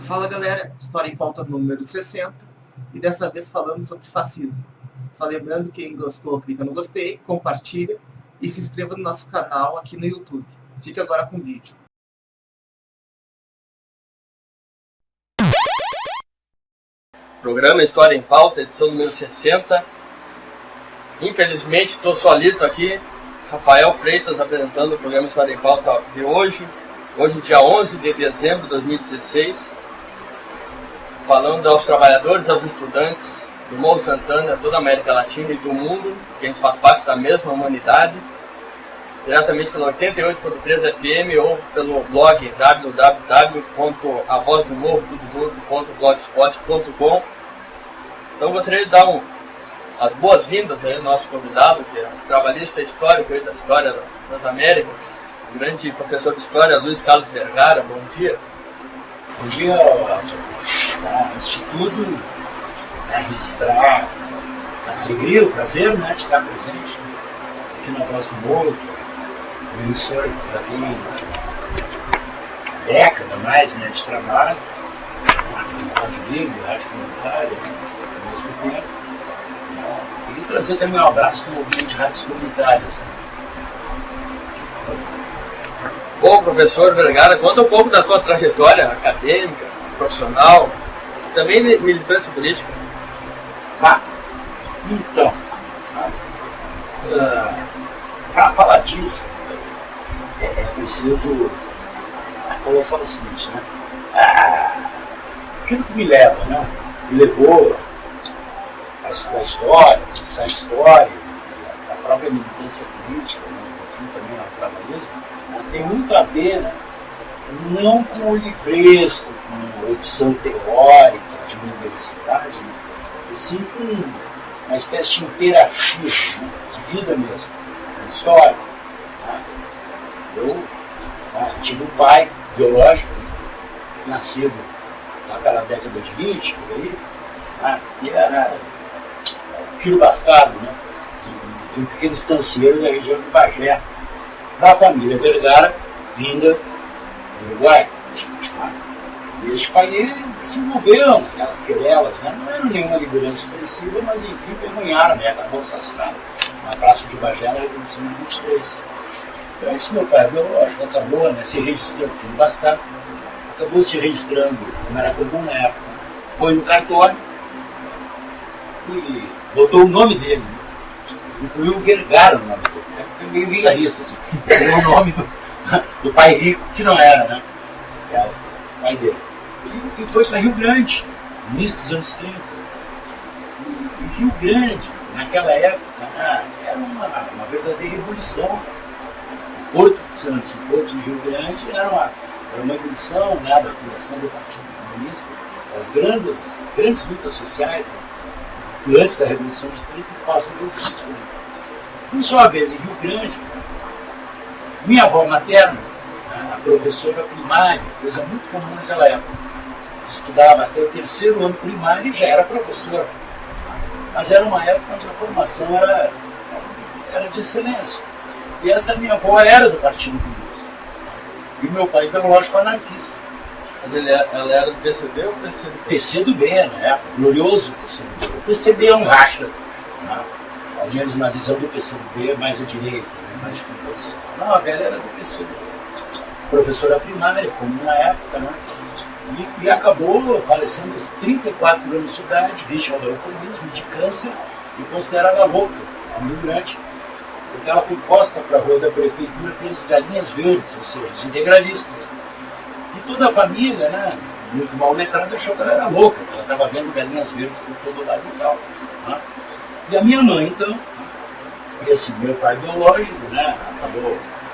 Fala galera, História em Pauta número 60 e dessa vez falando sobre fascismo. Só lembrando, quem gostou, clica no gostei, compartilha e se inscreva no nosso canal aqui no YouTube. Fique agora com o vídeo. Programa História em Pauta, edição número 60. Infelizmente estou solito aqui, Rafael Freitas apresentando o programa História em Pauta de hoje. Hoje, dia 11 de dezembro de 2016, falando aos trabalhadores, aos estudantes do Morro Santana, toda a América Latina e do mundo, que a gente faz parte da mesma humanidade, diretamente pelo 88.3 FM ou pelo blog www.avozdomorro.blogspot.com. Então gostaria de dar as boas-vindas ao nosso convidado, que é um trabalhista histórico da história das Américas, o grande professor de história Luiz Carlos Vergara. Bom dia. Bom dia. Antes de tudo, registrar a alegria, o prazer de estar presente aqui na Voz do Morro, uma emissora que já tem década mais de trabalho, rádio livre, rádio comunitária, ao mesmo tempo. E trazer também um abraço do movimento de rádios comunitárias. Bom, professor Vergara, conta um pouco da tua trajetória acadêmica, profissional, também militância política. Então, para falar disso, é preciso colocar o seguinte, aquilo que me levou a estudar história, a pensar história, a própria militância política, também ao trabalhismo, tem muito a ver, não com o livresco, com a opção teórica de universidade, e sim com uma espécie de imperativo, de vida mesmo, de história. Eu tive um pai biológico, nascido lá pela década de 20, por aí, e era filho bastardo, de um pequeno estancieiro da região de Bagé, da família Vergara, vinda do Uruguai. E este pai ele se envolveu naquelas querelas, não era nenhuma liderança expressiva, mas enfim, pergunharam, acabou assassinado na Praça de Bagé na Revolução de 23. Então esse meu pai biológico acabou se registrando, filho bastardo, acabou se registrando, como era comum na época, foi no cartório e botou o nome dele, incluiu o Vergara no nome dele. Foi meio vigarista, assim. Pegou o nome do pai rico, que não era, Era o pai dele. E foi para Rio Grande, no início dos anos 30. E Rio Grande, naquela época, era uma verdadeira ebulição. O Porto de Santos, o Porto de Rio Grande, era uma ebulição da fundação do Partido Comunista, as grandes lutas sociais, antes da Revolução de 30 e pós-Revolução de 30. Por sua vez, em Rio Grande, minha avó materna, a professora primária, coisa muito comum naquela época, estudava até o 3º ano primário e já era professora. Mas era uma época onde a formação era de excelência. E essa minha avó era do Partido Comunista. E meu pai biológico anarquista. Ela era do PCB ou PCB? PCdoB, glorioso PCdoB. O PCB é um racha, ao menos na visão do PCdoB, mais à direita, mais de composição. Não, a velha era do PCdoB. Professora primária, como na época, e acabou falecendo aos 34 anos de idade, vítima do alcoolismo, de câncer, e considerada louca, migrante, porque ela foi posta para a rua da prefeitura pelos galinhas verdes, ou seja, os integralistas. E toda a família, muito mal letrada, achou que ela era louca, que ela estava vendo galinhas verdes por todo lado e tal. E a minha mãe, então, e assim, meu pai biológico,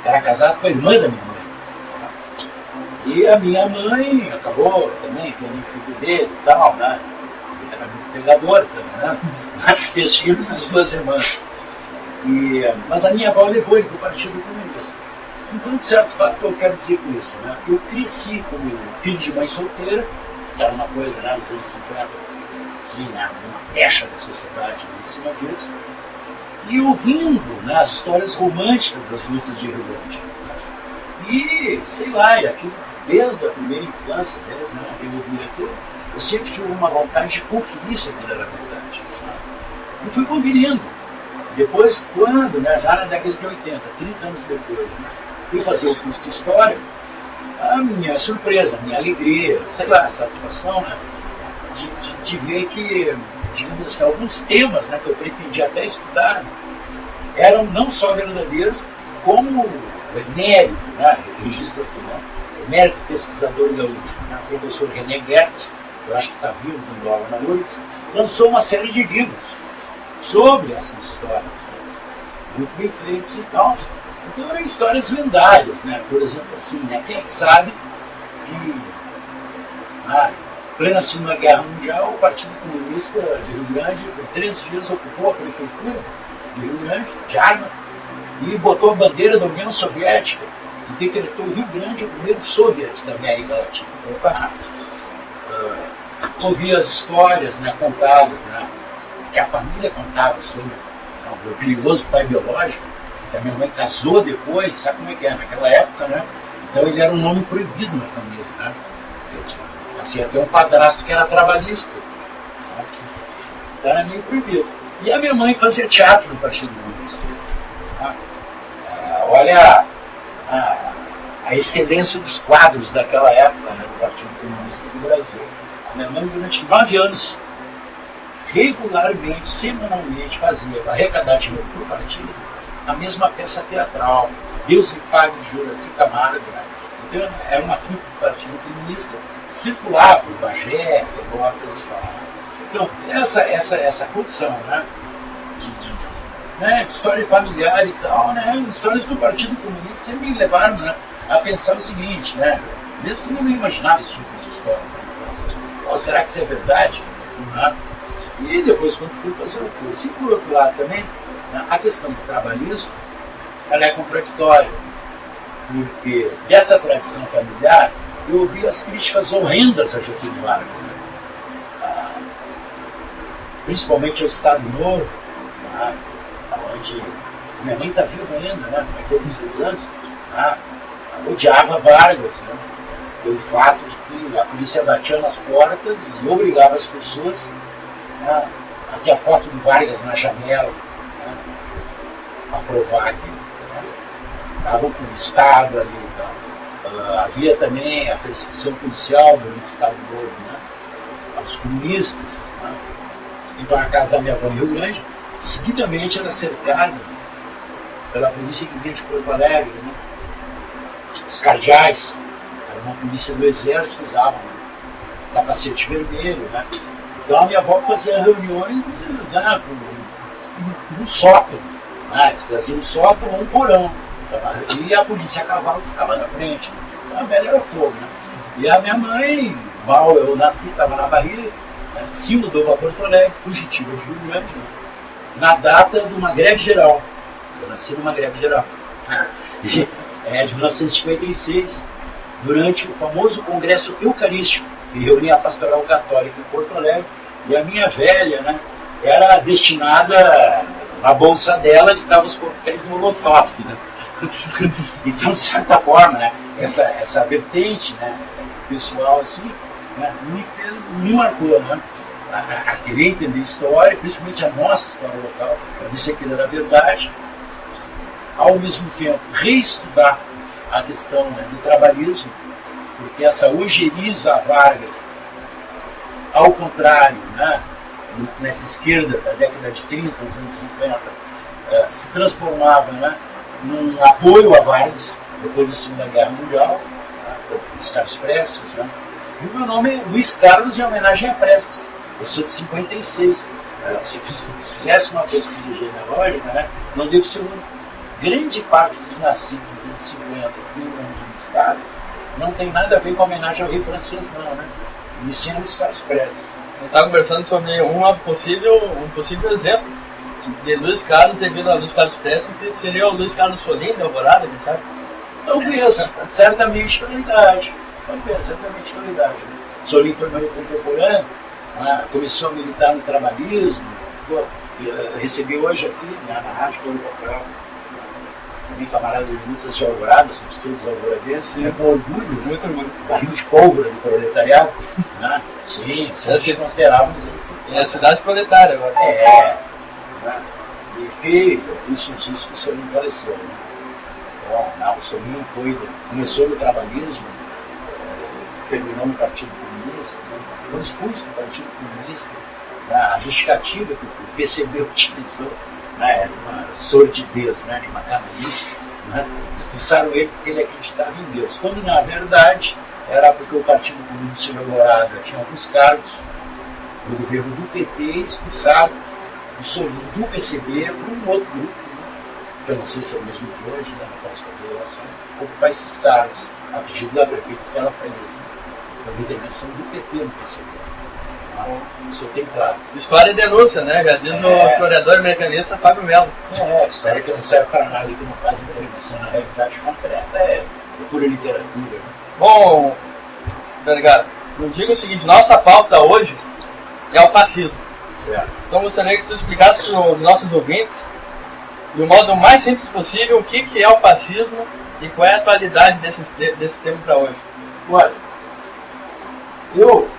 era casado com a irmã da minha mãe. E a minha mãe acabou também tendo um filho dele e tal, Era muito pegadora também, Fez filho das duas irmãs. Mas a minha avó levou ele para o Partido Comunista. Então, de certo fato, eu quero dizer com isso, eu cresci como filho de mãe solteira, que era uma coisa, nos anos 50, assim, uma pecha da sociedade em cima disso, e ouvindo as histórias românticas das lutas de Rio Grande. E, sei lá, aquilo desde a primeira infância, desde que eu ouvi aquilo, eu sempre tive uma vontade de conferir se aquilo era verdade. Né? E fui conferindo. Depois, quando, né, já na década de 80, 30 anos depois, né, fui fazer o curso de História, a minha surpresa, a minha alegria, sei lá, a satisfação, né, de ver que, digamos assim, alguns temas, né, que eu pretendia até estudar eram não só verdadeiros, como emérito, né, registro aqui, né, emérito pesquisador gaúcho, né, o professor René Gertz, eu acho que está vivo dando aula na URGS, lançou uma série de livros sobre essas histórias, né, muito bem feitas e tal. Então eram histórias lendárias, né, por exemplo, assim, né, quem sabe que plena Segunda Guerra Mundial, o Partido Comunista de Rio Grande, por 3 dias, ocupou a prefeitura de Rio Grande, de Arma, e botou a bandeira da União Soviética e decretou Rio Grande o primeiro soviet da América Latina. Ouvi as histórias, né, contadas, né, que a família contava sobre o perigoso pai biológico, que a minha mãe casou depois, sabe como é que é, naquela época, né? Então ele era um nome proibido na família, né? Assim, até um padrasto que era trabalhista. Sabe? Então era meio proibido. E a minha mãe fazia teatro no Partido Comunista. Olha a excelência dos quadros daquela época, né, do Partido Comunista do Brasil. A minha mãe, durante 9 anos, regularmente, semanalmente, fazia, para arrecadar dinheiro para o partido, a mesma peça teatral, Deus me pague de Juraci Camargo. Né? Então era uma trupe do Partido Comunista, circulava o Bagé, Pelotas e tal. Então, essa condição, né, de história familiar e tal, né, histórias do Partido Comunista sempre me levaram, né, a pensar o seguinte, né, mesmo que eu não imaginava esse tipo de história, né, será que isso é verdade? Né? E depois, quando fui fazer o curso, e por outro lado também, né, a questão do trabalhismo, ela é contraditória, porque dessa tradição familiar eu ouvi as críticas horrendas a Getúlio Vargas, né? Principalmente ao Estado Novo, né? Onde minha mãe está viva ainda, né? Com 16 anos, né? Odiava Vargas, né? Pelo fato de que a polícia batia nas portas e obrigava as pessoas, né, a ter a foto do Vargas na janela, né? A provar que, né, estavam com o Estado ali e tal. Havia também a perseguição policial do Estado Novo, né, aos comunistas. Né? Então a casa da minha avó em Rio Grande, seguidamente era cercada pela polícia que vinha de Porto Alegre, né? Os cardeais, era uma polícia do exército que usavam capacete vermelho. Né? Então a minha avó fazia reuniões, né, no sótão, né? Eles faziam um sótão ou um porão. E a polícia a cavalo ficava na frente. Então a velha era fogo, né? E a minha mãe, mal eu nasci, estava na barriga, né, se mudou para Porto Alegre, fugitiva de Rio Grande, né, na data de uma greve geral. Eu nasci numa greve geral. De 1956, durante o famoso Congresso Eucarístico, que reunia a Pastoral Católica em Porto Alegre, e a minha velha, né, era destinada, na bolsa dela estavam os coquetéis Molotov, né? Então, de certa forma, né, essa vertente, né, pessoal assim, né, me marcou, né, a querer entender história, principalmente a nossa história local, para ver se aquilo era verdade, ao mesmo tempo reestudar a questão, né, do trabalhismo, porque essa ojeriza a Vargas, ao contrário, né, nessa esquerda da década de 30, dos anos 50, se transformava, né, num apoio a Vargas, depois da Segunda Guerra Mundial, né, Luiz Carlos Prestes. Né? E o meu nome é Luiz Carlos em homenagem a Prestes. Eu sou de 56. Se fizesse uma pesquisa genealógica, né, não devo ser grande parte dos nascidos dos anos 50 aqui no estado, não tem nada a ver com a homenagem ao rei francês, não, né? E sim a Luiz Carlos Prestes. Eu estava conversando sobre um possível exemplo de Luiz Carlos, devido a Luiz Carlos Prestes, que seria o Luiz Carlos Solim da Alvorada, quem sabe? Talvez, certamente pela idade. Certamente pela idade. Né? Solim foi meu contemporâneo, né? Começou a militar no trabalhismo, recebi hoje aqui, né, na Rádio Café, também camarada de lutas de Alvorada, somos todos alvoradenses, com orgulho, Muito orgulho. barril de pólvora do proletariado, né? Sim, a gente considerava nos anos 70. É a cidade proletária agora. Né? E que isso que o Sorinho faleceu, né? Bom, não, o Sorinho começou no trabalhismo, terminou no Partido Comunista, né? Foi expulso do Partido Comunista. A justificativa que o PCB utilizou, né, era uma sordidez, né, de uma canalice, né? Expulsaram ele porque ele acreditava em Deus, quando na verdade era porque o Partido Comunista de Alvorada tinha alguns cargos no governo do PT e expulsaram o Sorinho do PCB para um outro grupo, né, que eu não sei se é o mesmo de hoje, né, não posso fazer relações, ocupar esses cargos a pedido da prefeita Estela Freitas, a intervenção do PT no PCB. Isso tem claro. História e denúncia, né? Já diz o historiador americanista Fábio Melo. História que não serve para nada e que não faz intervenção na realidade concreta é pura literatura. Né? Bom, Vergara, eu digo o seguinte, nossa pauta hoje é o fascismo. Certo. Então gostaria que tu explicasse para os nossos ouvintes, do modo mais simples possível, o que é o fascismo e qual é a atualidade desse tema para hoje. Olha, eu,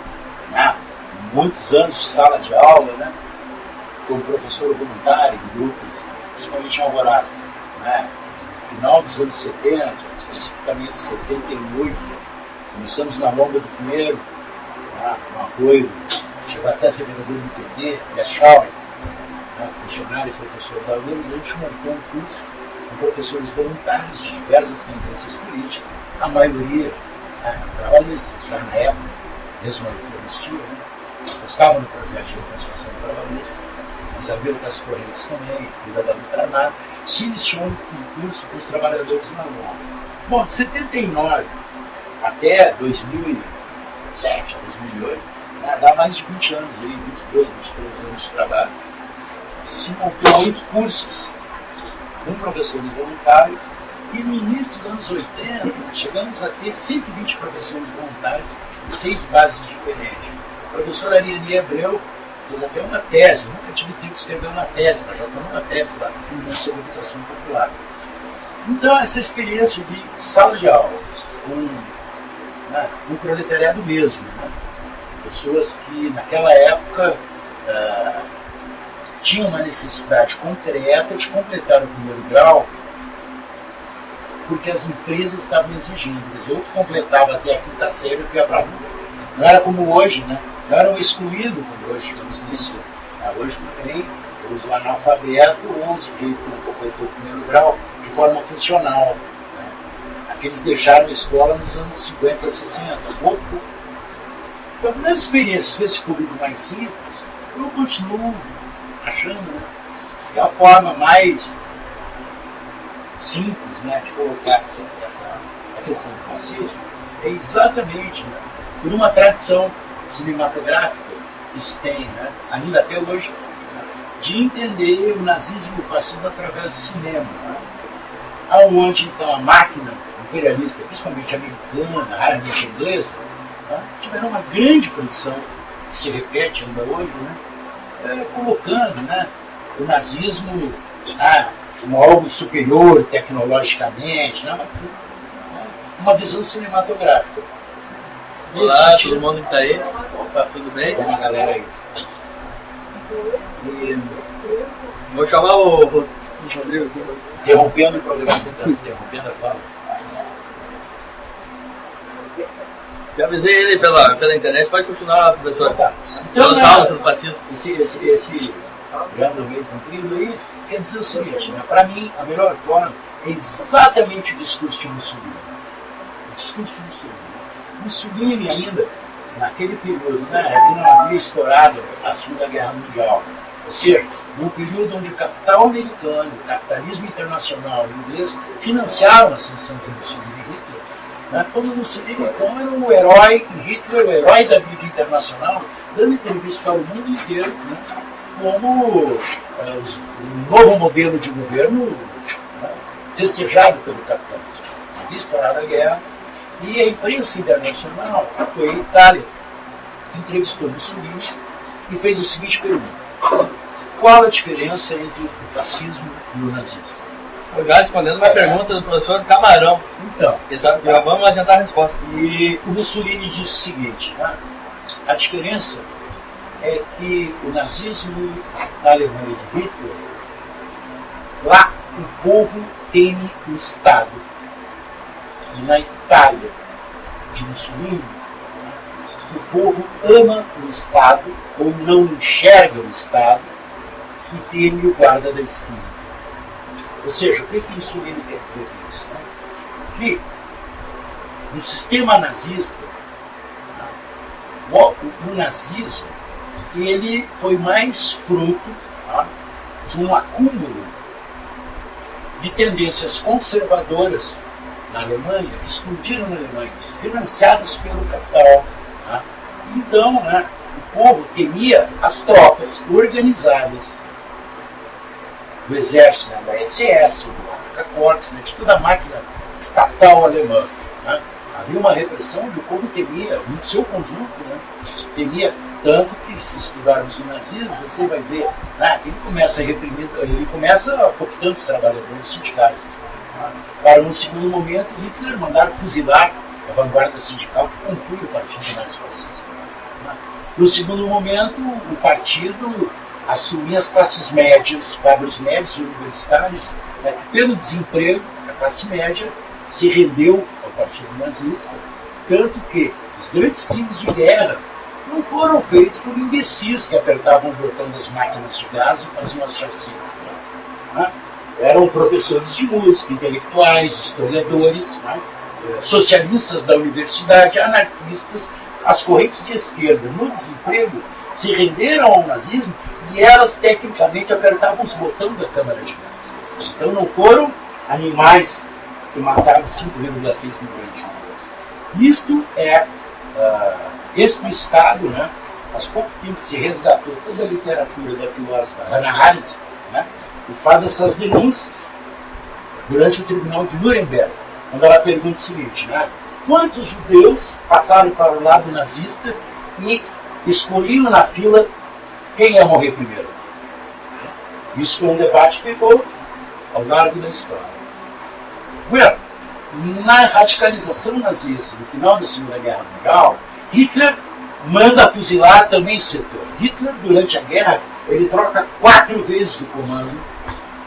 muitos anos de sala de aula, né, como professor voluntário em grupos, principalmente em Alvorada, né, no final dos anos 70, especificamente 78, começamos na longa do primeiro, com apoio, chegou até a ser vereador do PT, Schauer, funcionário e professor da URGS, a gente montou um curso com professores voluntários de diversas tendências políticas, a maioria trabalhistas, já na época, mesmo antes da anistia, né? Gostavam do projeto de reconstrução do trabalhismo, mas havia outras correntes também, cuida da luta armada, se iniciou um curso com os trabalhadores na longa. Bom, de 79 até 2007, 2008, dá mais de 20 anos, aí, 22, 23 anos de trabalho, se montou 8 cursos com professores voluntários e no início dos anos 80 chegamos a ter 120 professores voluntários em 6 bases diferentes. A professora Ariane Abreu fez até uma tese, nunca tive tempo de escrever uma tese, mas já estou numa tese lá, sobre educação popular. Então essa experiência de sala de aula, com proletariado mesmo, né? Pessoas que naquela época tinham uma necessidade concreta de completar o primeiro grau porque as empresas estavam exigindo. Quer dizer, eu completava até a quinta série e ia para a rua. Não era como hoje, né? Não era um excluído como hoje, digamos isso. Hoje também eu uso o analfabeto ou o sujeito que não completou o primeiro grau de forma funcional. Né? Aqueles deixaram a escola nos anos 50, 60. Então, nas experiências desse público mais simples, eu continuo achando, né, que a forma mais simples, né, de colocar a questão do fascismo é exatamente, né, por uma tradição cinematográfica que se tem, né, ainda até hoje, né, de entender o nazismo e o fascismo através do cinema, né, onde então a máquina imperialista, principalmente americana, raramente inglesa, né, tiveram uma grande produção que se repete ainda hoje, né, colocando, né, o nazismo como algo superior tecnologicamente, né, uma visão cinematográfica. Olá, todo mundo que está aí. Opa, tudo bem? Tem uma galera aí. Vou chamar o Rodrigo aqui. Interrompendo o programa, interrompendo a fala. Já avisei ele pela internet, pode continuar, professor. Tá. Então, nossa aula sobre fascismo. Esse programa meio comprido aí quer dizer o seguinte, né? Para mim, a melhor forma é exatamente o discurso de Mussolini. O discurso de Mussolini. Mussolini ainda, naquele período, né, ele não havia estourado a Segunda Guerra Mundial. Ou seja, num período onde o capital americano, o capitalismo internacional e o inglês financiaram a ascensão de Mussolini e Hitler. Né? Quando Mussolini, então, era o herói, Hitler, o herói da mídia internacional, dando entrevista para o mundo inteiro, né, como um novo modelo de governo, né, festejado pelo capitalismo. Havia estourado a guerra e a imprensa internacional, foi a Itália, entrevistou Mussolini e fez a seguinte pergunta: qual a diferença entre o fascismo e o nazismo? Já respondendo uma pergunta do professor Camarão. Então, Já vamos adiantar a resposta. e o Mussolini disse o seguinte, né? A diferença é que o nazismo na Alemanha de Hitler, lá o povo teme o Estado. E na Itália de Mussolini, o povo ama o Estado ou não enxerga o Estado e teme o guarda da esquina. Ou seja, o que Mussolini quer dizer com isso? Né? Que no sistema nazista, o nazismo ele foi mais fruto de um acúmulo de tendências conservadoras na Alemanha, que explodiram na Alemanha, financiadas pelo capital. Então, o povo temia as tropas organizadas do exército, da SS, do Afrika Korps, de toda a máquina estatal alemã. Havia uma repressão onde o povo temia, no seu conjunto, temia tanto que, se estudarmos o nazismo, você vai ver, ele começa a reprimir, ele começa cooptando os trabalhadores sindicais. Para, no segundo momento, Hitler mandar fuzilar a vanguarda sindical que conclui o Partido Nazifascista. No segundo momento, o partido assumia as classes médias, quadros médios universitários, que pelo desemprego, a classe média se rendeu ao Partido Nazista, tanto que os grandes crimes de guerra não foram feitos por imbecis que apertavam o botão das máquinas de gás e faziam as chacinas. Eram professores de música, intelectuais, historiadores, socialistas da universidade, anarquistas. As correntes de esquerda no desemprego se renderam ao nazismo e elas tecnicamente apertavam os botões da Câmara de Gás. Então não foram animais que mataram 5,6 milhões de judeus. Isto é este Estado, faz pouco tempo que se resgatou toda a literatura da filósofa Hannah Arendt, e faz essas denúncias durante o Tribunal de Nuremberg, quando ela pergunta o seguinte, quantos judeus passaram para o lado nazista e escolhiam na fila quem ia morrer primeiro? Isso foi um debate que ficou ao largo da história. Bueno, na radicalização nazista, no final da Segunda Guerra Mundial, Hitler manda fuzilar também esse setor. Hitler, durante a guerra, ele troca 4 vezes o comando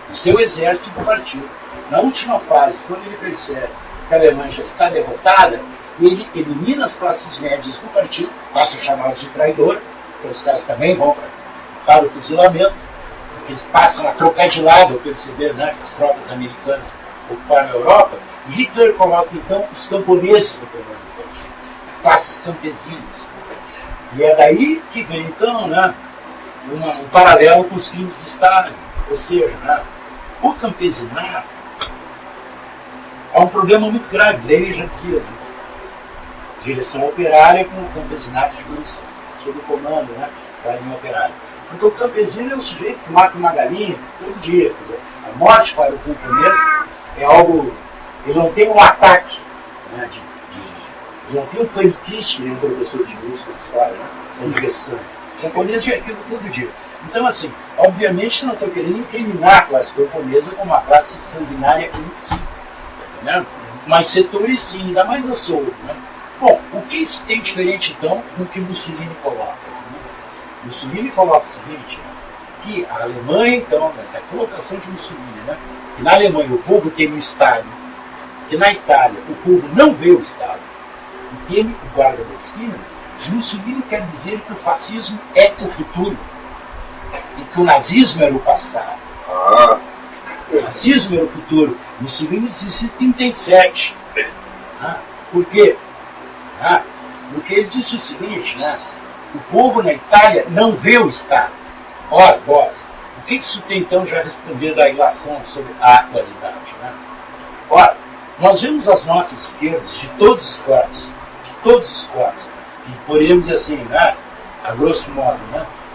do seu exército do partido. Na última fase, quando ele percebe que a Alemanha já está derrotada, ele elimina as classes médias do partido, passa a chamá-los de traidor, porque os caras também vão para o fuzilamento, porque eles passam a trocar de lado ao perceber que as tropas americanas ocuparam a Europa, e Hitler coloca então os camponeses do comando do partido, as classes campesinas. E é daí que vem então um paralelo com os crimes de Stalin, ou seja, o campesinato é um problema muito grave. Lenin já dizia, direção operária com o campesinato sob o comando da linha operária. Porque o campesino é um sujeito que mata uma galinha todo dia. Quer dizer, a morte para o camponês é algo. Ele não tem um ataque, ele não tem um fanquiste, um professor de música de história, interessante. O camponês vê aquilo todo dia. Então, assim, obviamente não estou querendo incriminar a classe camponesa como uma classe sanguinária em si. Né? Mas setores sim, ainda mais a Soul. Bom, o que isso tem diferente então com o que Mussolini coloca? Mussolini coloca o seguinte, que a Alemanha, então, nessa colocação de Mussolini, que na Alemanha o povo teme o Estado, que na Itália o povo não vê o Estado e teme o guarda da esquina, Mussolini quer dizer que o fascismo é o futuro e que o nazismo era o passado. O nazismo era o futuro. Mussolini disse em 37. Por quê? Porque ele disse o seguinte, o povo na Itália não vê o Estado. Ora, o que isso tem então já respondendo à ilação sobre a atualidade? Ora, nós vemos as nossas esquerdas de todos os cortes, e podemos dizer assim, a grosso modo,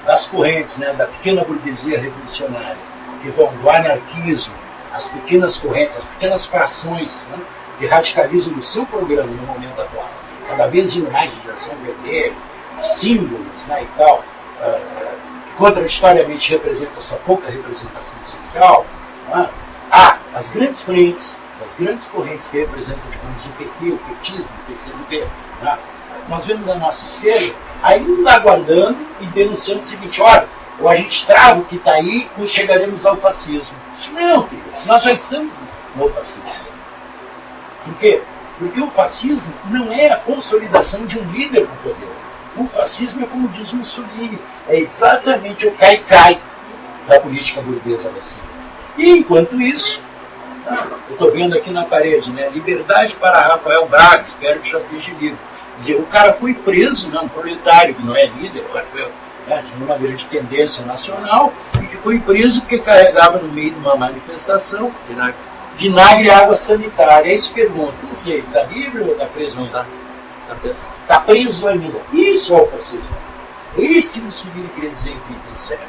das correntes, da pequena burguesia revolucionária, que vão do anarquismo, as pequenas correntes, as pequenas frações que radicalizam o seu programa no momento atual, cada vez indo mais de direção vermelha, símbolos e tal, que contraditoriamente representam sua pouca representação social, as grandes frentes, as grandes correntes que representam, digamos, o PT, o petismo, o PCdoB, né? Nós vemos a nossa esquerda ainda aguardando e denunciando o seguinte: olha, ou a gente trava o que está aí ou chegaremos ao fascismo. Não, queridos, nós já estamos no fascismo. Por quê? Porque o fascismo não é a consolidação de um líder no poder. O fascismo é, como diz Mussolini, é exatamente o cai-cai da política burguesa assim. E enquanto isso, eu estou vendo aqui na parede, né, liberdade para Rafael Braga, espero que já esteja livre. Quer dizer, o cara foi preso, um proletário que não é líder, tinha uma grande tendência nacional, e que foi preso porque carregava no meio de uma manifestação vinagre e água sanitária. Aí se pergunta, não sei, está livre ou está preso? Não está. Está preso. Está preso ainda. Isso é o fascismo. É isso que Mussolini queria dizer em 1937.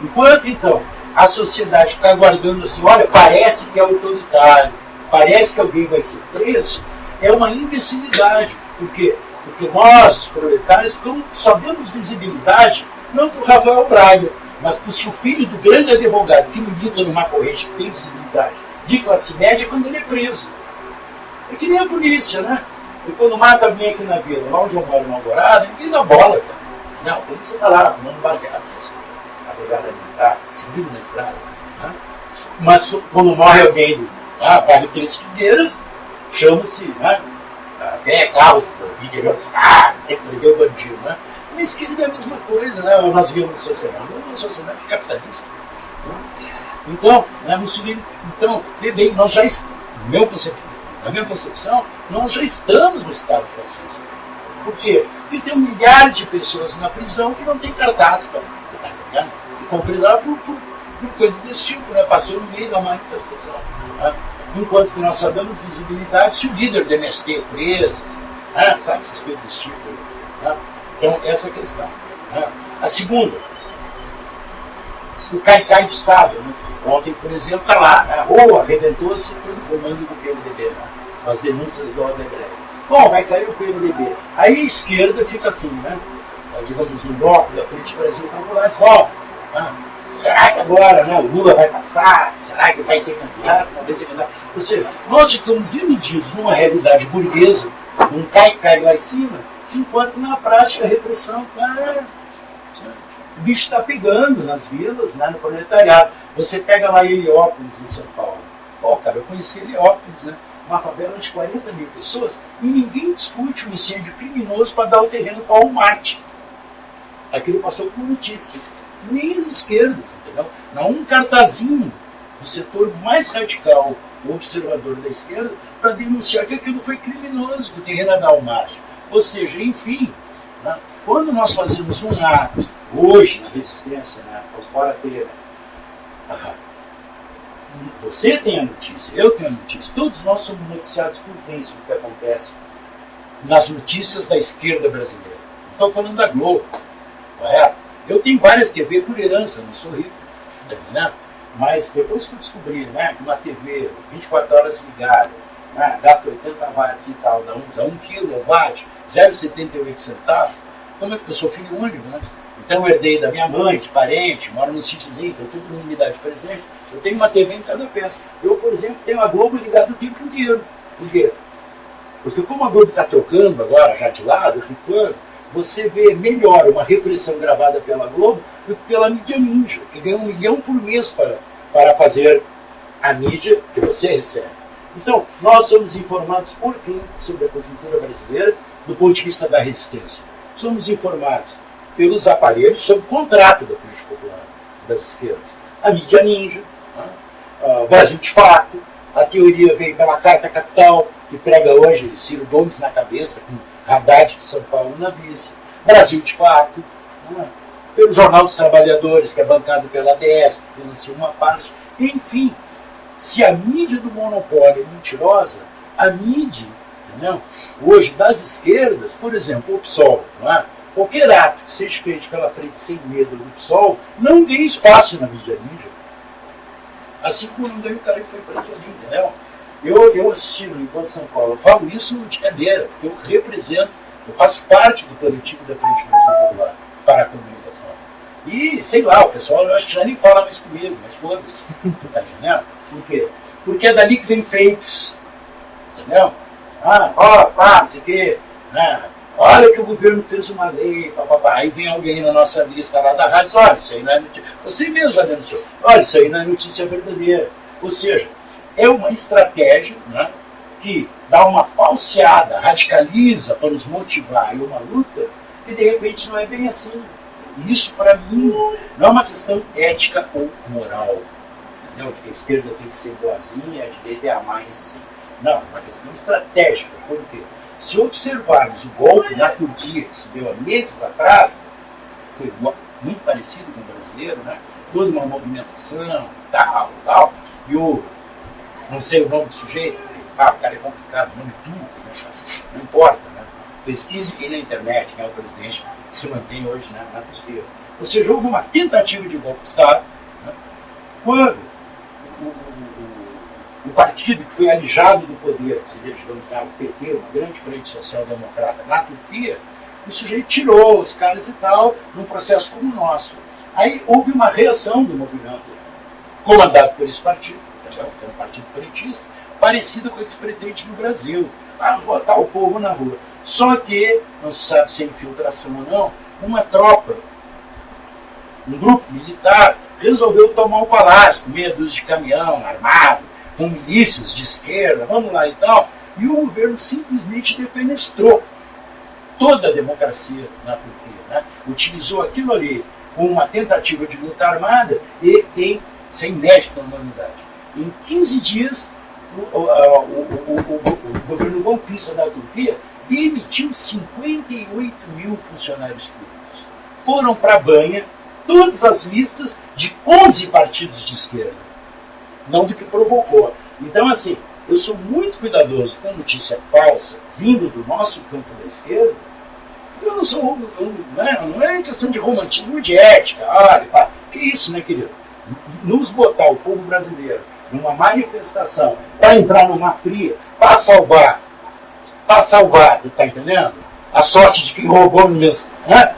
Enquanto, então, a sociedade fica aguardando assim, olha, parece que é autoritário, parece que alguém vai ser preso, é uma imbecilidade. Por quê? Porque nós, os proletários, só damos visibilidade não para o Rafael Braga, mas para o seu filho do grande advogado que milita numa corrente que tem visibilidade de classe média quando ele é preso. É que nem a polícia, né? E quando mata alguém aqui na vila, lá onde eu moro, no Alvorada, ninguém dá bola, cara. Não, a polícia está lá, fumando baseado. A brigada militar, seguindo na estrada. Né? Mas quando morre alguém do bairro Três Figueiras, chama-se, né? Até Carlos, do interior do Estado, tem que prender o bandido, né? Na esquerda é a mesma coisa, né? Nós vivemos uma sociedade capitalista. Né? Então, Mussolini, bem, nós já estamos, na minha concepção, nós já estamos no estado fascista. Por quê? Porque tem milhares de pessoas na prisão que não tem cartaz, cara. Né? E estão presas por coisas desse tipo, né? Passou no meio da manifestação. Né? Enquanto que nós só damos visibilidade se o líder do MST é preso, né? Sabe, essas coisas desse tipo. Né? Então, essa é a questão. Né? A segunda, o cai-cai do Estado. Né? Ontem, por exemplo, está lá, né? Ou arrebentou-se pelo comando do PMDB, né? As denúncias do Odebrecht. Bom, vai cair o PMDB. Aí a esquerda fica assim, né? Digamos, no bloco da Frente Brasil Popular, bom, será que agora, né, o Lula vai passar? Será que vai ser candidato? Vai ser candidato? Ou seja, nós ficamos iludidos numa realidade burguesa, um cai-cai lá em cima, enquanto na prática a repressão está... O bicho está pegando nas vilas, né, no proletariado. Você pega lá Heliópolis, em São Paulo. Pô, cara, eu conheci Heliópolis, né? Uma favela de 40 mil pessoas, e ninguém discute um incêndio criminoso para dar o terreno para o Walmart. Aquilo passou como notícia. Nem as esquerdas, entendeu? Não um cartazinho do setor mais radical, o observador da esquerda, para denunciar que aquilo foi criminoso, que o terreno é da Walmart. Ou seja, enfim, né? Quando nós fazemos um ato, hoje, na resistência, né, por fora dele, você tem a notícia, eu tenho a notícia, todos nós somos noticiados por dentro do que acontece nas notícias da esquerda brasileira. Não estou falando da Globo, correto? Eu tenho várias TV por herança, não sou rico, né? Mas depois que eu descobri, né, que uma TV 24 horas ligada, né, gasta 80 watts e tal, dá 1 kW, 0,78 centavos, como é que eu sou filho único, né? Então eu herdei da minha mãe, de parente, moro no sítiozinho, então tudo na unidade presente. Eu tenho uma TV em cada peça. Eu, por exemplo, tenho a Globo ligada o tempo inteiro. Por quê? Porque como a Globo está trocando agora, já de lado, rifando, você vê melhor uma repressão gravada pela Globo do que pela mídia ninja, que ganha 1 milhão por mês para fazer a mídia que você recebe. Então, nós somos informados por quem sobre a conjuntura brasileira do ponto de vista da resistência. Somos informados pelos aparelhos sob contrato da Frente Popular, das esquerdas. A mídia ninja, o Brasil de Fato, a teoria veio pela Carta Capital, que prega hoje Ciro Gomes na cabeça, com Haddad de São Paulo na vice. Brasil de Fato, pelo Jornal dos Trabalhadores, que é bancado pela ADS, que financia uma parte. Enfim, se a mídia do monopólio é mentirosa, a mídia, entendeu? Hoje das esquerdas, por exemplo, o PSOL, qualquer ato que seja feito pela Frente Sem Medo do PSOL não tem espaço na mídia ninja. Assim como não ganha o cara que foi preso ali, entendeu? Eu assisti no Enquanto São Paulo, eu falo isso de cadeira, porque eu represento, eu faço parte do coletivo da Frente Brasil Popular para a comunicação. E, sei lá, o pessoal eu acho que já nem fala mais comigo, mas foda-se, tá entendendo? Por quê? Porque é dali que vem fakes. Entendeu? Não sei o quê. Né? Olha que o governo fez uma lei, papapá. Aí vem alguém na nossa lista lá da rádio, olha, isso aí não é notícia. Você mesmo já denunciou. Olha, isso aí não é notícia verdadeira. Ou seja, é uma estratégia, né, que dá uma falseada, radicaliza para nos motivar a uma luta que de repente não é bem assim. Isso, para mim, não é uma questão ética ou moral. Entendeu? De que a esquerda tem que ser boazinha, a direita é a mais. Não, é uma questão estratégica. Por quê? Se observarmos o golpe na Turquia, que se deu há meses atrás, foi muito parecido com o brasileiro, né? Toda uma movimentação, tal, e não sei o nome do sujeito, o cara é complicado, nome turco, né? Não importa, né? Pesquise quem na internet, quem é o presidente que se mantém hoje, né, na Turquia. Ou seja, houve uma tentativa de golpe de Estado, né? Quando o partido que foi alijado do poder, seria, digamos, o PT, uma grande frente social-democrata na Turquia, o sujeito tirou os caras e tal, num processo como o nosso. Aí houve uma reação do movimento comandado por esse partido, que é um partido frentista, parecido com o que se pretende no Brasil. Botar o povo na rua. Só que, não se sabe se é infiltração ou não, uma tropa, um grupo militar, resolveu tomar o palácio, com meia dúzia de caminhão armado, com milícias de esquerda, vamos lá e tal, e o governo simplesmente defenestrou toda a democracia na Turquia, né? Utilizou aquilo ali como uma tentativa de luta armada e isso é inédito na humanidade. Em 15 dias, o governo golpista da Turquia demitiu 58 mil funcionários públicos. Foram para a banha todas as listas de 11 partidos de esquerda. Não do que provocou. Então, assim, eu sou muito cuidadoso com notícia falsa vindo do nosso campo da esquerda. Eu não sou, não é questão de romantismo, de ética. Olha, que isso, né, querido? Nos botar o povo brasileiro numa manifestação para entrar numa fria, para salvar, tá entendendo? A sorte de quem roubou mesmo, né?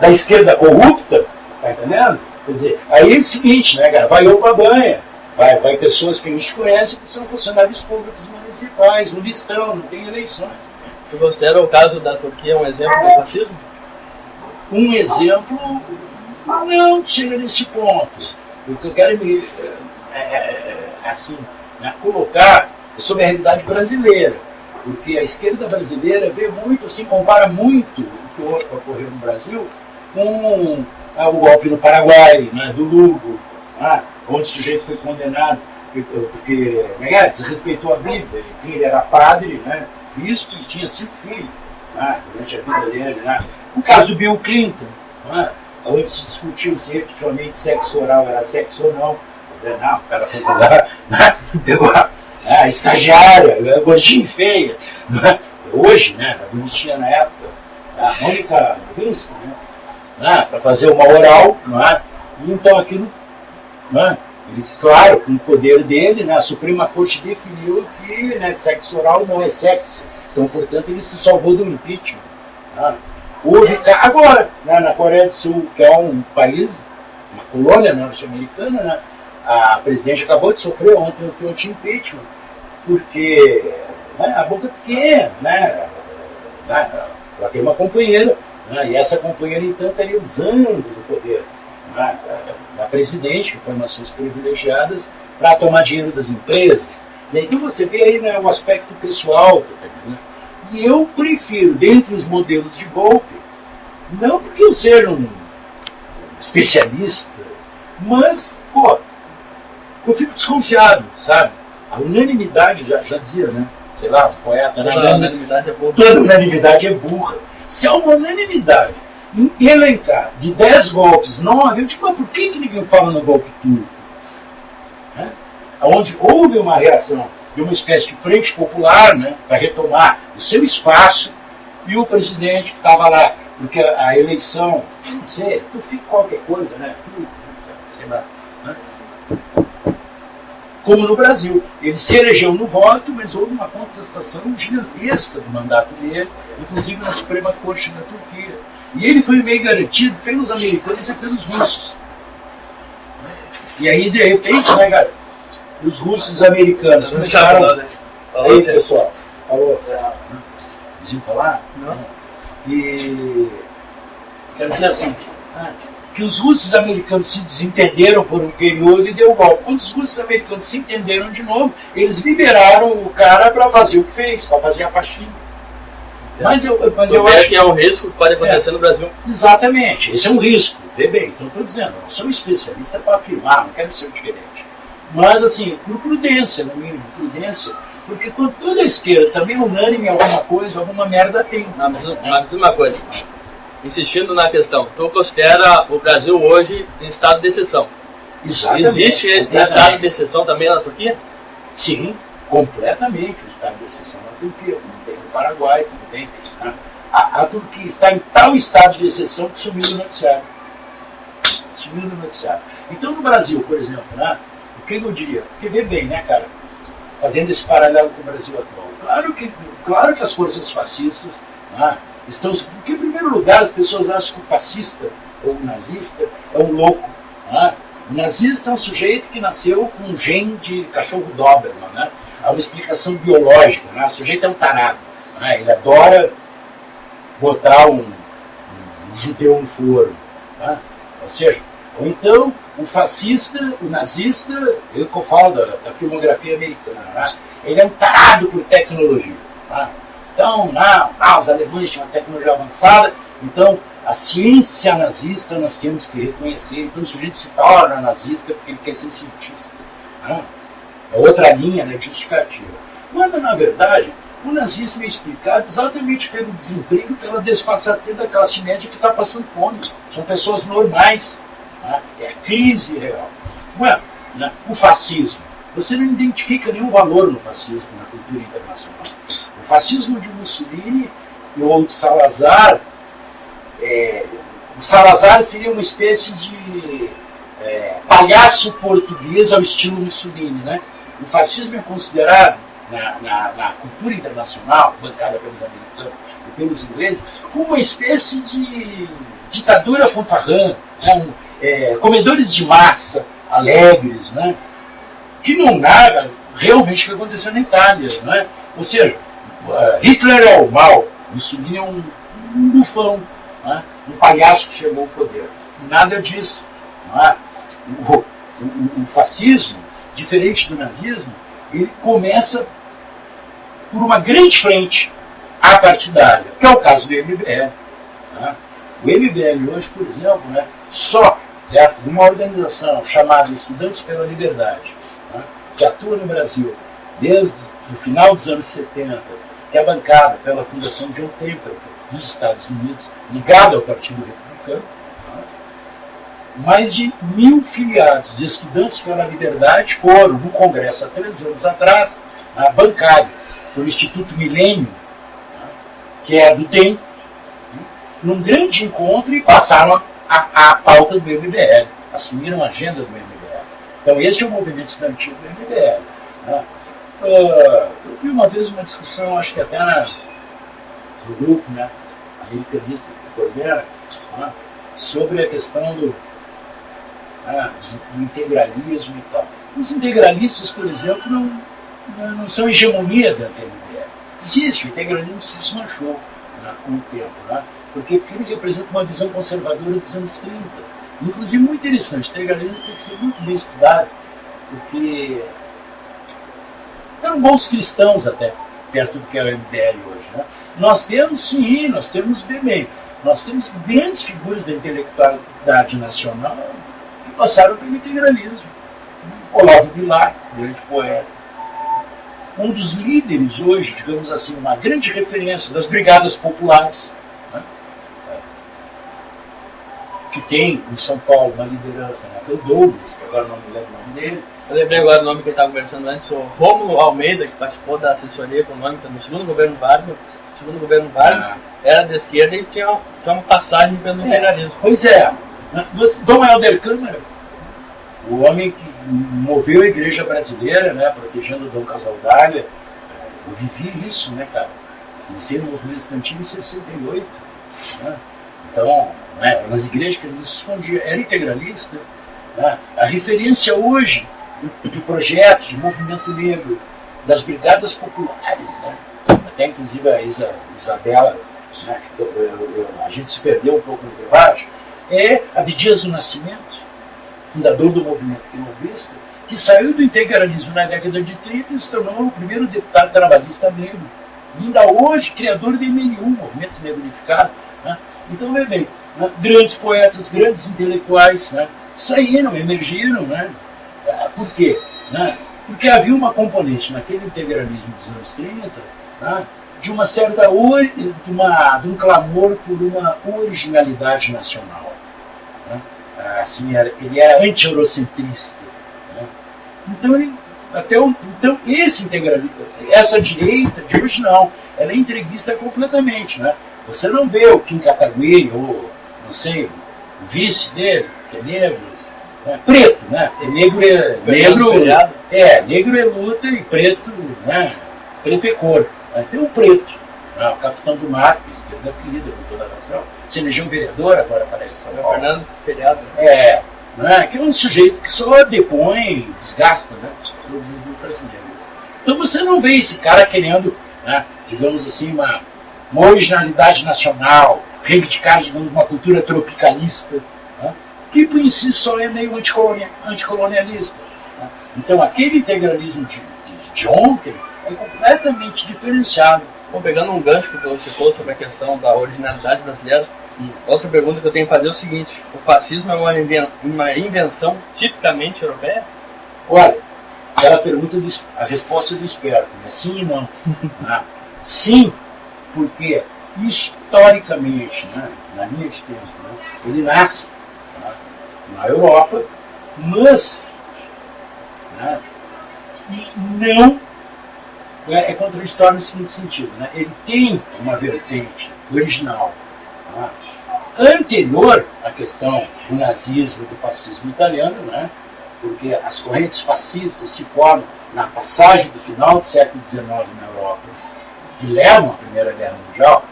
Da esquerda corrupta, tá entendendo? Quer dizer, aí é o seguinte, né, cara? Vai eu pra banha. Vai pessoas que a gente conhece que são funcionários públicos municipais, no listão, não tem eleições. Tu considera o caso da Turquia um exemplo de fascismo? Um exemplo não chega nesse ponto. O que eu quero assim, né, colocar sobre a realidade brasileira. Porque a esquerda brasileira vê muito, assim, compara muito o que ocorreu no Brasil com o golpe no Paraguai, né, do Lugo, né, onde o sujeito foi condenado porque desrespeitou a Bíblia. Enfim, ele era padre, né, bispo e tinha 5 filhos, né, durante a vida dele. Né. O caso do Bill Clinton, né, onde se discutiu se efetivamente sexo oral era sexo ou não. Quer dizer, não, o cara foi lá, né, pegou a estagiária, a gordinha feia. Né, hoje, né, a bonitinha na época, a Mônica Lewinsky, né, para fazer uma oral, não é? E então aquilo, né, ele, claro, com o poder dele, né, a Suprema Corte definiu que, né, sexo oral não é sexo. Então, portanto, ele se salvou do impeachment. Né? Houve agora, né, na Coreia do Sul, que é um país, uma colônia norte-americana, né, a presidente acabou de sofrer ontem o impeachment, porque, né, a boca é pequena, né, ela tem uma companheira, né, e essa companheira, então, estaria usando do poder, né, da presidente, informações privilegiadas, para tomar dinheiro das empresas. Então você vê aí, né, o aspecto pessoal, né, e eu prefiro, dentre os modelos de golpe, não porque eu seja um especialista, mas, pô, eu fico desconfiado, sabe? A unanimidade, já dizia, né? Sei lá, o poeta, né? Toda unanimidade é burra. Toda unanimidade é burra. Se há uma unanimidade em elencar de 10 golpes, 9, eu digo, mas por que ninguém fala no golpe turco? Né? Onde houve uma reação de uma espécie de frente popular, né, para retomar o seu espaço, e o presidente que estava lá, porque a eleição, não sei, tu fica qualquer coisa, né? Sei lá, né? Como no Brasil. Ele se elegeu no voto, mas houve uma contestação gigantesca do mandato dele, inclusive na Suprema Corte da Turquia. E ele foi meio garantido pelos americanos e pelos russos. E aí, de repente, né, cara, os russos e os americanos começaram... Aí, pessoal, falou? Vizinho falar? Não. E... Quer dizer assim, que os russos e os americanos se desentenderam por um período e deu golpe. Quando os russos e os americanos se entenderam de novo, eles liberaram o cara para fazer o que fez, para fazer a faxina. Mas eu acho que é um risco que pode acontecer no Brasil. Exatamente, esse é um risco. Vê bem, então estou dizendo, eu não sou um especialista para afirmar, não quero ser diferente. Mas assim, por prudência, no mínimo, prudência, porque quando toda a esquerda também unânime em alguma coisa, alguma merda tem. Não, mas uma coisa, insistindo na questão, tu considera o Brasil hoje em estado de exceção? Exatamente. Existe estado de exceção também na Turquia? Sim, completamente o estado de exceção na Turquia, como tem no Paraguai, como tem... A Turquia está em tal estado de exceção que sumiu do noticiário. Sumiu do noticiário. Então no Brasil, por exemplo, né, o que eu diria? Porque vê bem, né, cara, fazendo esse paralelo com o Brasil atual. Claro que as forças fascistas, né, estão... Porque em primeiro lugar as pessoas acham que o fascista ou o nazista é um louco. Né? O nazista é um sujeito que nasceu com um gene de cachorro Doberman, né? Há uma explicação biológica, né? O sujeito é um tarado, né? Ele adora botar um judeu no forno, né? Ou seja, ou então o fascista, o nazista, eu que eu falo da filmografia americana, né? Ele é um tarado por tecnologia, né? Então, os alemães tinham uma tecnologia avançada, então a ciência nazista nós temos que reconhecer. Então o sujeito se torna nazista porque ele quer ser cientista, né? É outra linha, né, justificativa. Quando, na verdade, o nazismo é explicado exatamente pelo desemprego e pela desfaçatez da classe média que está passando fome. São pessoas normais, né? É a crise real. Bueno, né, o fascismo. Você não identifica nenhum valor no fascismo na cultura internacional. O fascismo de Mussolini ou de Salazar, o Salazar seria uma espécie de palhaço português ao estilo Mussolini, né? O fascismo é considerado, na cultura internacional, bancada pelos americanos e pelos ingleses, como uma espécie de ditadura fanfarrã, né? Comedores de massa, alegres, né? Que não narra realmente o que aconteceu na Itália, né? Ou seja, Hitler é o mal, Mussolini é um bufão, né? Um palhaço que chegou ao poder. Nada disso. Né? O fascismo, diferente do nazismo, ele começa por uma grande frente apartidária, que é o caso do MBL. Né? O MBL hoje, por exemplo, né, só certo, de uma organização chamada Estudantes pela Liberdade, né, que atua no Brasil desde o final dos anos 70, que é bancada pela Fundação John Templeton dos Estados Unidos, ligada ao Partido Republicano, mais de 1.000 filiados de Estudantes pela Liberdade foram no Congresso há 3 anos atrás, bancado pelo Instituto Milênio, que é do DEM, num grande encontro e passaram a pauta do MBL, assumiram a agenda do MBL. Então esse é o movimento estudantil do MBL. Eu vi uma vez uma discussão, acho que até no grupo, né, americanista que coordena, sobre a questão do integralismo e tal. Os integralistas, por exemplo, não são hegemonia da MBL. Existe, o integralismo se desmanchou, né, com o tempo, né, porque ele representa uma visão conservadora dos anos 30. Inclusive, muito interessante, o integralismo tem que ser muito bem estudado, porque eram bons cristãos até, perto do que é o MBL hoje. Né? Nós temos bem, nós temos grandes figuras da intelectualidade nacional que passaram pelo integralismo. Olavo Bilac, grande poeta. Um dos líderes hoje, digamos assim, uma grande referência das brigadas populares, né? Que tem em São Paulo uma liderança, né? O Douglas, que agora não me lembro o nome dele. Eu lembrei agora o nome que ele estava conversando antes, o Rômulo Almeida, que participou da assessoria econômica no segundo governo Vargas. Era da esquerda e tinha uma passagem pelo integralismo. Pois é. Dom Helder Câmara, o homem que moveu a igreja brasileira, né, protegendo o Dom Casaldália, eu vivi isso, né, cara? Comecei no movimento estudantil em 68. Né? Então, né, nas igrejas que ele se escondia, era integralista. né? A referência hoje de projetos de movimento negro, das brigadas populares, né? Até inclusive a Isabela, né? A gente se perdeu um pouco no debate, é Abdias do Nascimento, fundador do movimento quilombosta, que saiu do integralismo na década de 30 e se tornou o primeiro deputado trabalhista negro. E ainda hoje, criador do MNU, Movimento Negro Unificado. Né? Então, veja bem, né? Grandes poetas, grandes intelectuais, né? Saíram, emergiram. Né? Por quê? Né? Porque havia uma componente naquele integralismo dos anos 30, né? De uma certa de um clamor por uma originalidade nacional. Né? Assim, ele era anti-eurocentrista. Né? Então, esse integralismo, essa direita de hoje não, ela é entreguista completamente. Né? Você não vê o Kim Kataguiri, ou não sei, o vice dele, que é negro, né? Preto, né? Negro é luta e preto, né? Preto é cor. Tem o preto, né? O capitão do mar, que esquerda querida, com toda a razão. Se elegeu vereador, agora parece São Paulo. Fernando Feriado. Né? Que é um sujeito que só depõe, desgasta, né? Todas as lutas negras. Então você não vê esse cara querendo, né? Digamos assim, uma originalidade nacional, reivindicar, digamos, uma cultura tropicalista, né? Que por si só é meio anticolonialista. Né? Então aquele integralismo de ontem é completamente diferenciado. Bom, pegando um gancho que você citou sobre a questão da originalidade brasileira, outra pergunta que eu tenho que fazer é o seguinte: o fascismo é uma invenção tipicamente europeia? Olha, aquela pergunta, a resposta do esperto, né? Sim e não. Sim, porque historicamente, né, na minha experiência, né, ele nasce, né, na Europa, mas, né, não é contraditório no seguinte sentido, né? Ele tem uma vertente original, né, anterior à questão do nazismo e do fascismo italiano, né? Porque as correntes fascistas se formam na passagem do final do século XIX na Europa, que levam à Primeira Guerra Mundial.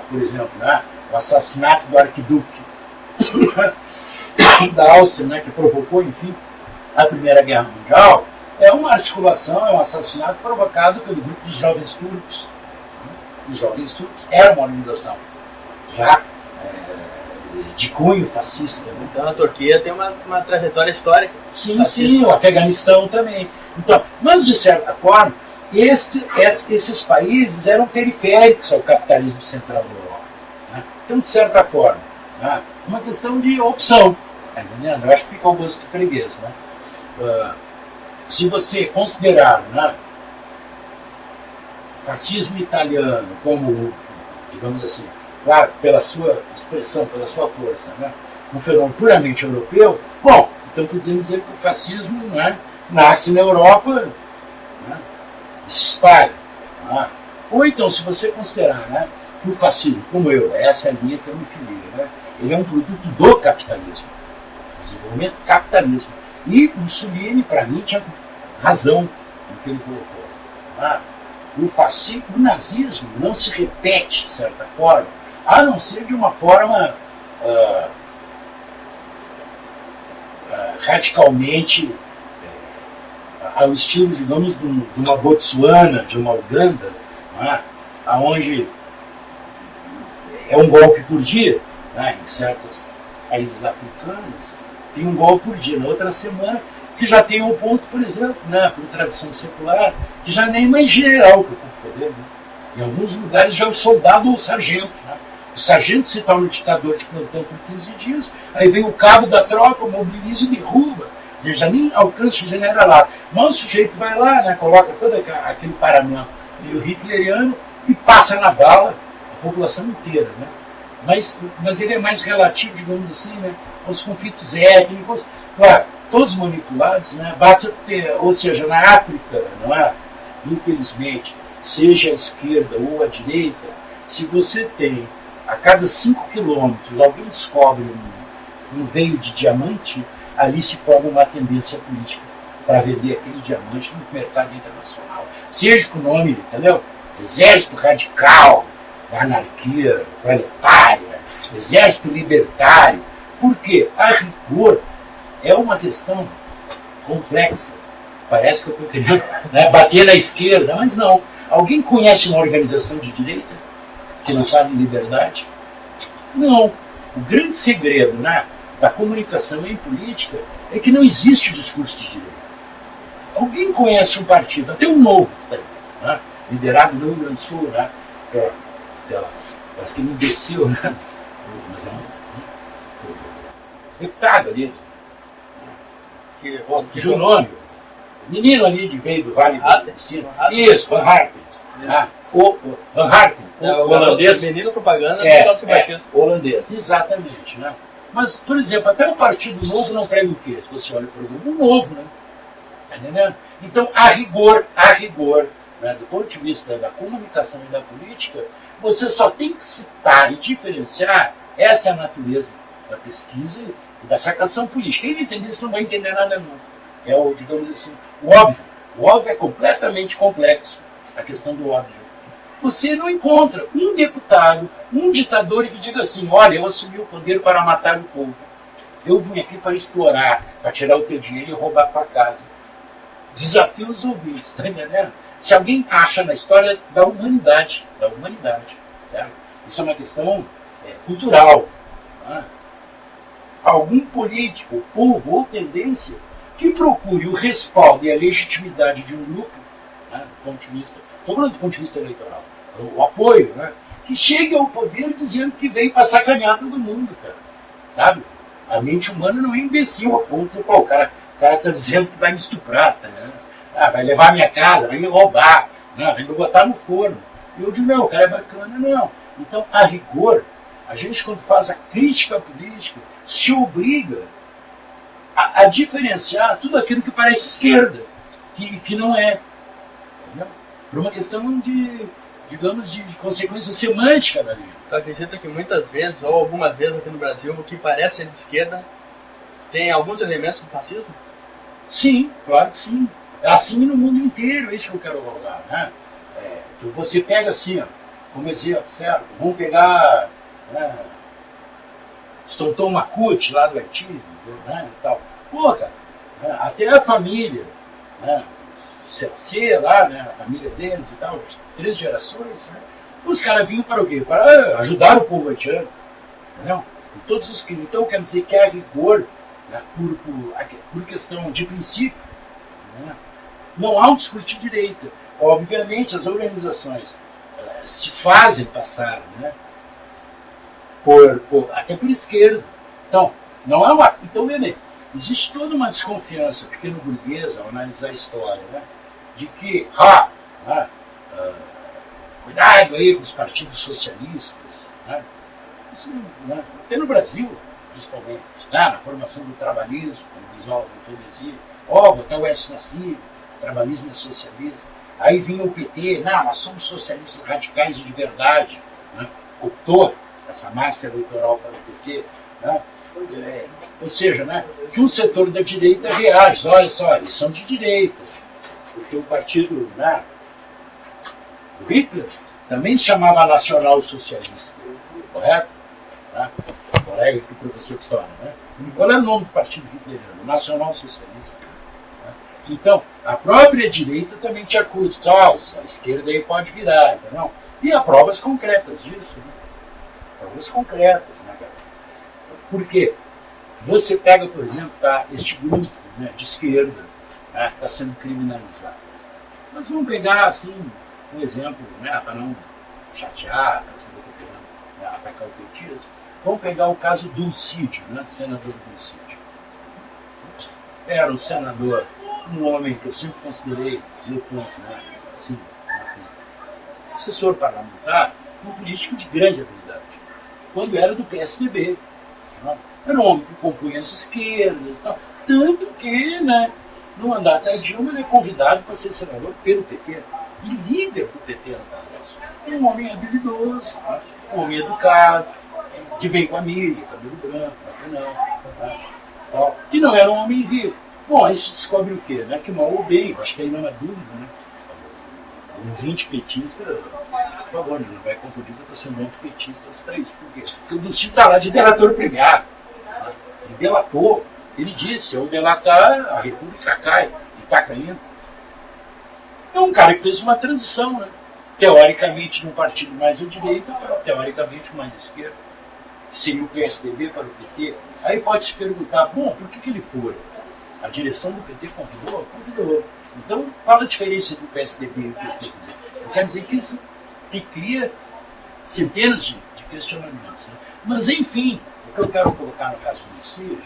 Por exemplo, né, o assassinato do arquiduque da Áustria, né, que provocou, enfim, a Primeira Guerra Mundial, é uma articulação, é um assassinato provocado pelo grupo dos jovens turcos. Os jovens turcos era uma organização já de cunho fascista. Né? Então a Turquia tem uma trajetória histórica. Sim, o Afeganistão também. Então, mas, de certa forma, esses países eram periféricos ao capitalismo central da Europa. Né? Então, de certa forma, né? Uma questão de opção. Tá entendendo? Eu acho que fica ao gosto do freguês. Né? Se você considerar, né, o fascismo italiano como, digamos assim, claro, pela sua expressão, pela sua força, né, um fenômeno puramente europeu, bom, então podemos dizer que o fascismo, né, nasce na Europa, né, e se espalha. Né? Ou então, se você considerar, né, que o fascismo, como essa é a linha que eu me filiei, né, ele é um produto do capitalismo, do desenvolvimento do capitalismo. E Mussolini, para mim, tinha razão no que ele colocou. Né? O fascismo, o nazismo não se repete, de certa forma, a não ser de uma forma radicalmente ao estilo, digamos, de uma Botsuana, de uma Uganda, né? Onde é um golpe por dia, né? Em certos países africanos, tem um golpe por dia. Na outra semana, que já tem um ponto, por exemplo, né, por tradição secular, que já nem mais general que o poder. Né? Em alguns lugares já é o soldado ou o sargento. Né? O sargento se torna o ditador de plantão por 15 dias, aí vem o cabo da tropa, mobiliza e derruba. Ele já nem alcança o generalato. Mas o sujeito vai lá, né, coloca todo aquele paramento meio hitleriano e passa na bala a população inteira. Né? Mas ele é mais relativo, digamos assim, né, aos conflitos étnicos. Claro, todos manipulados, né? Basta ter, ou seja, na África, não é? Infelizmente, seja a esquerda ou a direita, se você tem a cada 5 quilômetros alguém descobre um veio de diamante, ali se forma uma tendência política para vender aquele diamante no mercado internacional. Seja com o nome, entendeu? Exército Radical, Anarquia Proletária, Exército Libertário. Porque, a rigor, é uma questão complexa. Parece que eu estou querendo, né, bater na esquerda, mas não. Alguém conhece uma organização de direita que não fala em liberdade? Não. O grande segredo, né, da comunicação em política é que não existe o discurso de direita. Alguém conhece um partido, até um novo, né, liderado no Rio Grande do Sul, né, que não desceu, né, mas é um deputado ali, fugiu o nome, o menino ali de veio do Vale do Piscina. Isso, Van Harten. O Van Harten, o holandês. Menino propaganda, holandês, exatamente. Né? Mas, por exemplo, até o Partido Novo não prega o quê? Se você olha para o programa, novo, né? Tá entendendo? Então, a rigor, né, do ponto de vista da comunicação e da política, você só tem que citar e diferenciar. Essa é a natureza da pesquisa e da sacação política. Quem não entender isso não vai entender nada nunca. É o, digamos assim, o óbvio. O óbvio é completamente complexo, a questão do óbvio. Você não encontra um deputado, um ditador que diga assim, olha, eu assumi o poder para matar o povo. Eu vim aqui para explorar, para tirar o teu dinheiro e roubar para casa. Desafio os ouvintes, está entendendo? Se alguém acha na história da humanidade, tá? Isso é uma questão cultural. Tá? Algum político, povo ou tendência que procure o respaldo e a legitimidade de um grupo, né, do ponto de vista, estou falando do ponto de vista eleitoral, o apoio, né, que chegue ao poder dizendo que veio para sacanear todo mundo, cara. Sabe? A mente humana não é imbecil a ponto de dizer, pô, o cara está dizendo que vai me estuprar, tá, né? Vai levar a minha casa, vai me roubar, né, vai me botar no forno. E eu digo, não, o cara é bacana, não. Então, a rigor, a gente quando faz a crítica política, se obriga a diferenciar tudo aquilo que parece esquerda, que não é. Entendeu? Por uma questão de, digamos, de consequência semântica da língua. Tu acredita que muitas vezes, ou algumas vezes aqui no Brasil, o que parece ser de esquerda tem alguns elementos do fascismo? Sim, claro que sim. Assim no mundo inteiro, é isso que eu quero falar. Né? Você pega assim, ó, como exemplo, certo? Vamos pegar Tonton Macuti lá do Haiti, né, e tal. Pô, cara, né, até a família, né, CC lá, né, a família deles e tal, 3 gerações, né, os caras vinham para o quê? Para ajudar o povo haitiano, entendeu? E todos os crimes. Então, quer dizer que a rigor, né, por questão de princípio, né, não há um discurso de direita. Obviamente, as organizações se fazem passar, né, até por esquerda. Então, não é uma. Então, veja, existe toda uma desconfiança pequeno-burguesa ao analisar a história, né, de que, cuidado aí com os partidos socialistas, né, isso, né, até no Brasil, principalmente, na formação do trabalhismo, como diz o Autodesia, botar o S nascido, trabalhismo e socialismo. Aí vinha o PT, não, nós somos socialistas radicais de verdade, né, optou essa massa eleitoral para o PT, né? Ou seja, né, que um setor da direita reage, olha só, eles são de direita, porque o partido, né, o Hitler também se chamava Nacional Socialista, correto? Né? O colega aqui, professor de história, né? Qual é o nome do partido hitleriano? Nacional Socialista. Né? Então, a própria direita também te acusa, a esquerda aí pode virar, entendeu? E há provas concretas disso, né? Provas concretas, né, cara? Por quê? Você pega, por exemplo, este grupo, né, de esquerda, está sendo criminalizado. Nós vamos pegar, assim, um exemplo, né, para não chatear, para não atacar o petismo. Vamos pegar o caso do Dulcídio, né, senador Dulcídio. Era um senador, um homem que eu sempre considerei, meu ponto, né, assim, assessor parlamentar, um político de grande habilidade. Quando era do PSDB. Né? Era um homem que compunha as esquerdas, tal. Tanto que, né, no mandato da Dilma, ele é convidado para ser senador pelo PT. E líder do PT no Congresso. É um homem habilidoso, né? Um homem educado, de bem com a mídia, cabelo branco, que não era um homem rico. Bom, aí se descobre o quê? Né? Que mal ou bem, acho que aí não é dúvida, né? Um 20 petista, por favor, não vai confundir com ser muito petista para isso. Por quê? Porque o Dulcídio está lá de delator premiado. Né? Ele delatou Ele disse, se eu delatar, a República cai, e está caindo. É um cara que fez uma transição, né? Teoricamente de um partido mais à direita para teoricamente mais à esquerda. Seria o PSDB para o PT. Aí pode se perguntar, bom, por que ele foi? A direção do PT convidou? Convidou. Então, qual a diferença do PSDB e do PT? Quer dizer que cria centenas de questionamentos. Né? Mas, enfim, o que eu quero colocar no caso do Cid,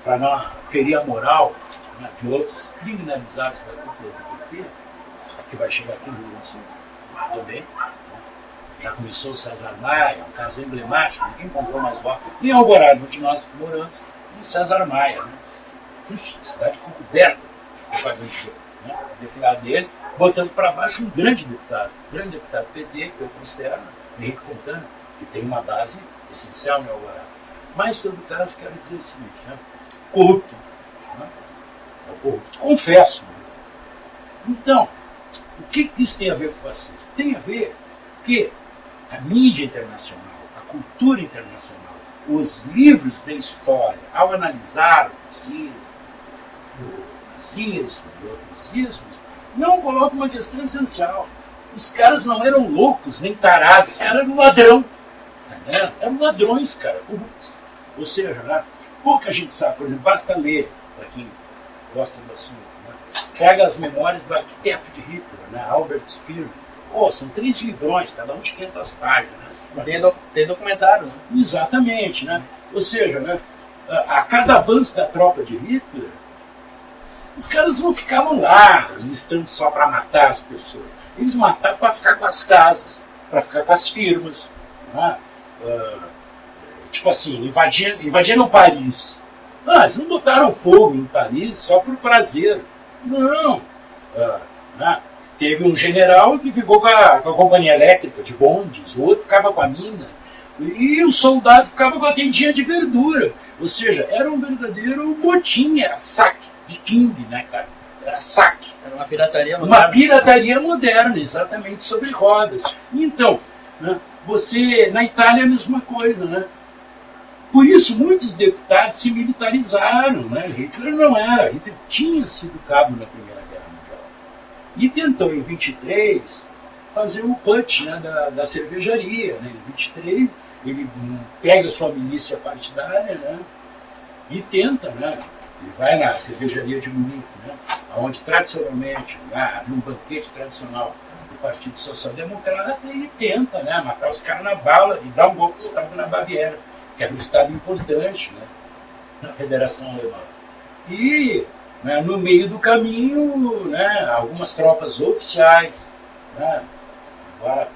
para não ferir a moral, né, de outros criminalizados da cúpula do PT, que vai chegar aqui no Rio Grande do Sul também. Já começou o César Maia, um caso emblemático, ninguém comprou mais voto. E Alvorada, onde nós moramos, e César Maia. Né? Puxa, cidade coberta de propaganda, né? Defilado dele, botando para baixo um grande deputado PT, que eu considero Henrique Fontana, que tem uma base essencial em Alvorada. Mas, em todo caso, quero dizer o seguinte, né? Corrupto. Né? É o corrupto, confesso. Né? Então, o que isso tem a ver com o fascismo? Tem a ver que a mídia internacional, a cultura internacional, os livros da história, ao analisar o fascismo, o nazismo e outros ismos, não colocam uma questão essencial. Os caras não eram loucos, nem tarados, os caras eram ladrão. Né? Eram ladrões, cara, corruptos. Ou seja, né? Pouca gente sabe, por exemplo, basta ler, para quem gosta do assunto, né? Pega as memórias do arquiteto de Hitler, né? Albert Speer. São 3 livrões, cada um de 500 páginas. Né? Tem documentário. Né? Exatamente. Né? Ou seja, né? A cada avanço da tropa de Hitler, os caras não ficavam lá, listando só para matar as pessoas. Eles matavam para ficar com as casas, para ficar com as firmas. Né? Tipo assim, invadiram Paris. Eles não botaram fogo em Paris só por prazer. Não. Né? Teve um general que ficou com a companhia elétrica de bondes, o outro ficava com a mina, e o soldado ficava com a tendinha de verdura. Ou seja, era um verdadeiro motim, era saque, viking, né, cara? Era saque. Era uma pirataria moderna. Uma pirataria moderna, exatamente, sobre rodas. Então, né, na Itália é a mesma coisa, né? Por isso, muitos deputados se militarizaram, né? Hitler não era, Hitler tinha sido cabo na Primeira Guerra Mundial. E tentou, em 23, fazer o putsch, né, da cervejaria. Né? Em 23, ele pega a sua milícia partidária, né, e tenta, né? Ele vai na cervejaria de Munique, né, onde tradicionalmente, né, havia um banquete tradicional do Partido Social Democrata, e tenta, né, matar os caras na bala e dar um golpe de Estado na Baviera, que era um estado importante, né, na Federação Alemã. E, né, no meio do caminho, né, algumas tropas oficiais, né, agora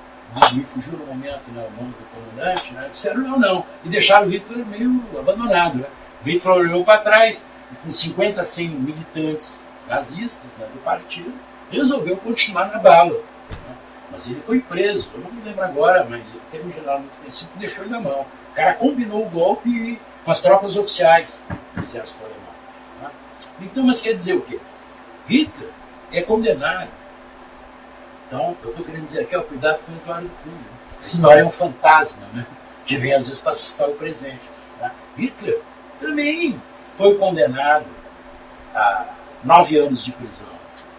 me fugiu no momento, né, o nome do comandante, né, disseram não, e deixaram o Hitler meio abandonado. Né. O Hitler olhou para trás, e com 50, 100 militantes nazistas, né, do partido, resolveu continuar na bala. Né. Mas ele foi preso, eu não me lembro agora, mas teve um general muito conhecido que deixou ele na mão. O cara combinou o golpe com as tropas oficiais do exército alemão. Né? Então, mas quer dizer o quê? Hitler é condenado. Então, eu estou querendo dizer aqui, cuidado com o claro do fundo. Né? A história é um fantasma, né? Que vem às vezes para assustar o presente. Né? Hitler também foi condenado a 9 anos de prisão.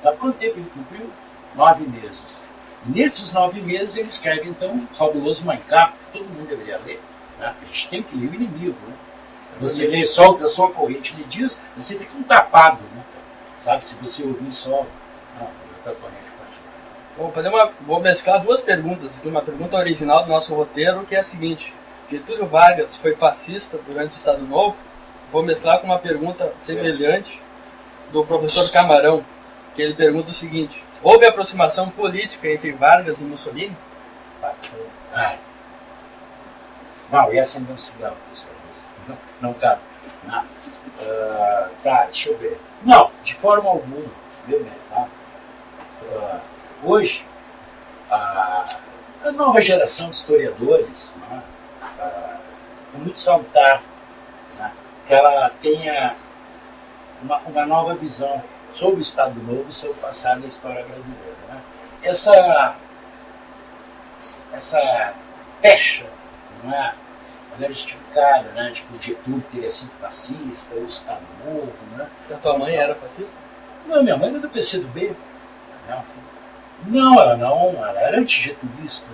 Sabe quanto tempo ele cumpriu? 9 meses. Nesses 9 meses ele escreve, então, o fabuloso Mein Kampf, que todo mundo deveria ler. A gente tem que ler o inimigo. Né? Você lê só o que a sua corrente lhe diz, você fica um tapado. Né? Sabe? Se você ouvir só a corrente partidária. Vou mesclar 2 perguntas. Uma pergunta original do nosso roteiro, que é a seguinte: Getúlio Vargas foi fascista durante o Estado Novo? Vou mesclar com uma pergunta semelhante do professor Camarão, que ele pergunta o seguinte: houve aproximação política entre Vargas e Mussolini? Não, ia acender um cigarro, pessoal. Não cabe. Tá, deixa eu ver. Não, de forma alguma. Tá? Hoje, a nova geração de historiadores, né, é muito salutar, né, que ela tenha uma nova visão sobre o Estado Novo e sobre o passado da história brasileira. Né? Essa pecha, não é, maneira justificada, né? Tipo, o Getúlio teria sido fascista, o Estado Novo, né? A tua mãe era fascista? Não, minha mãe era do PCdoB. Né? Não, ela era antigetulista,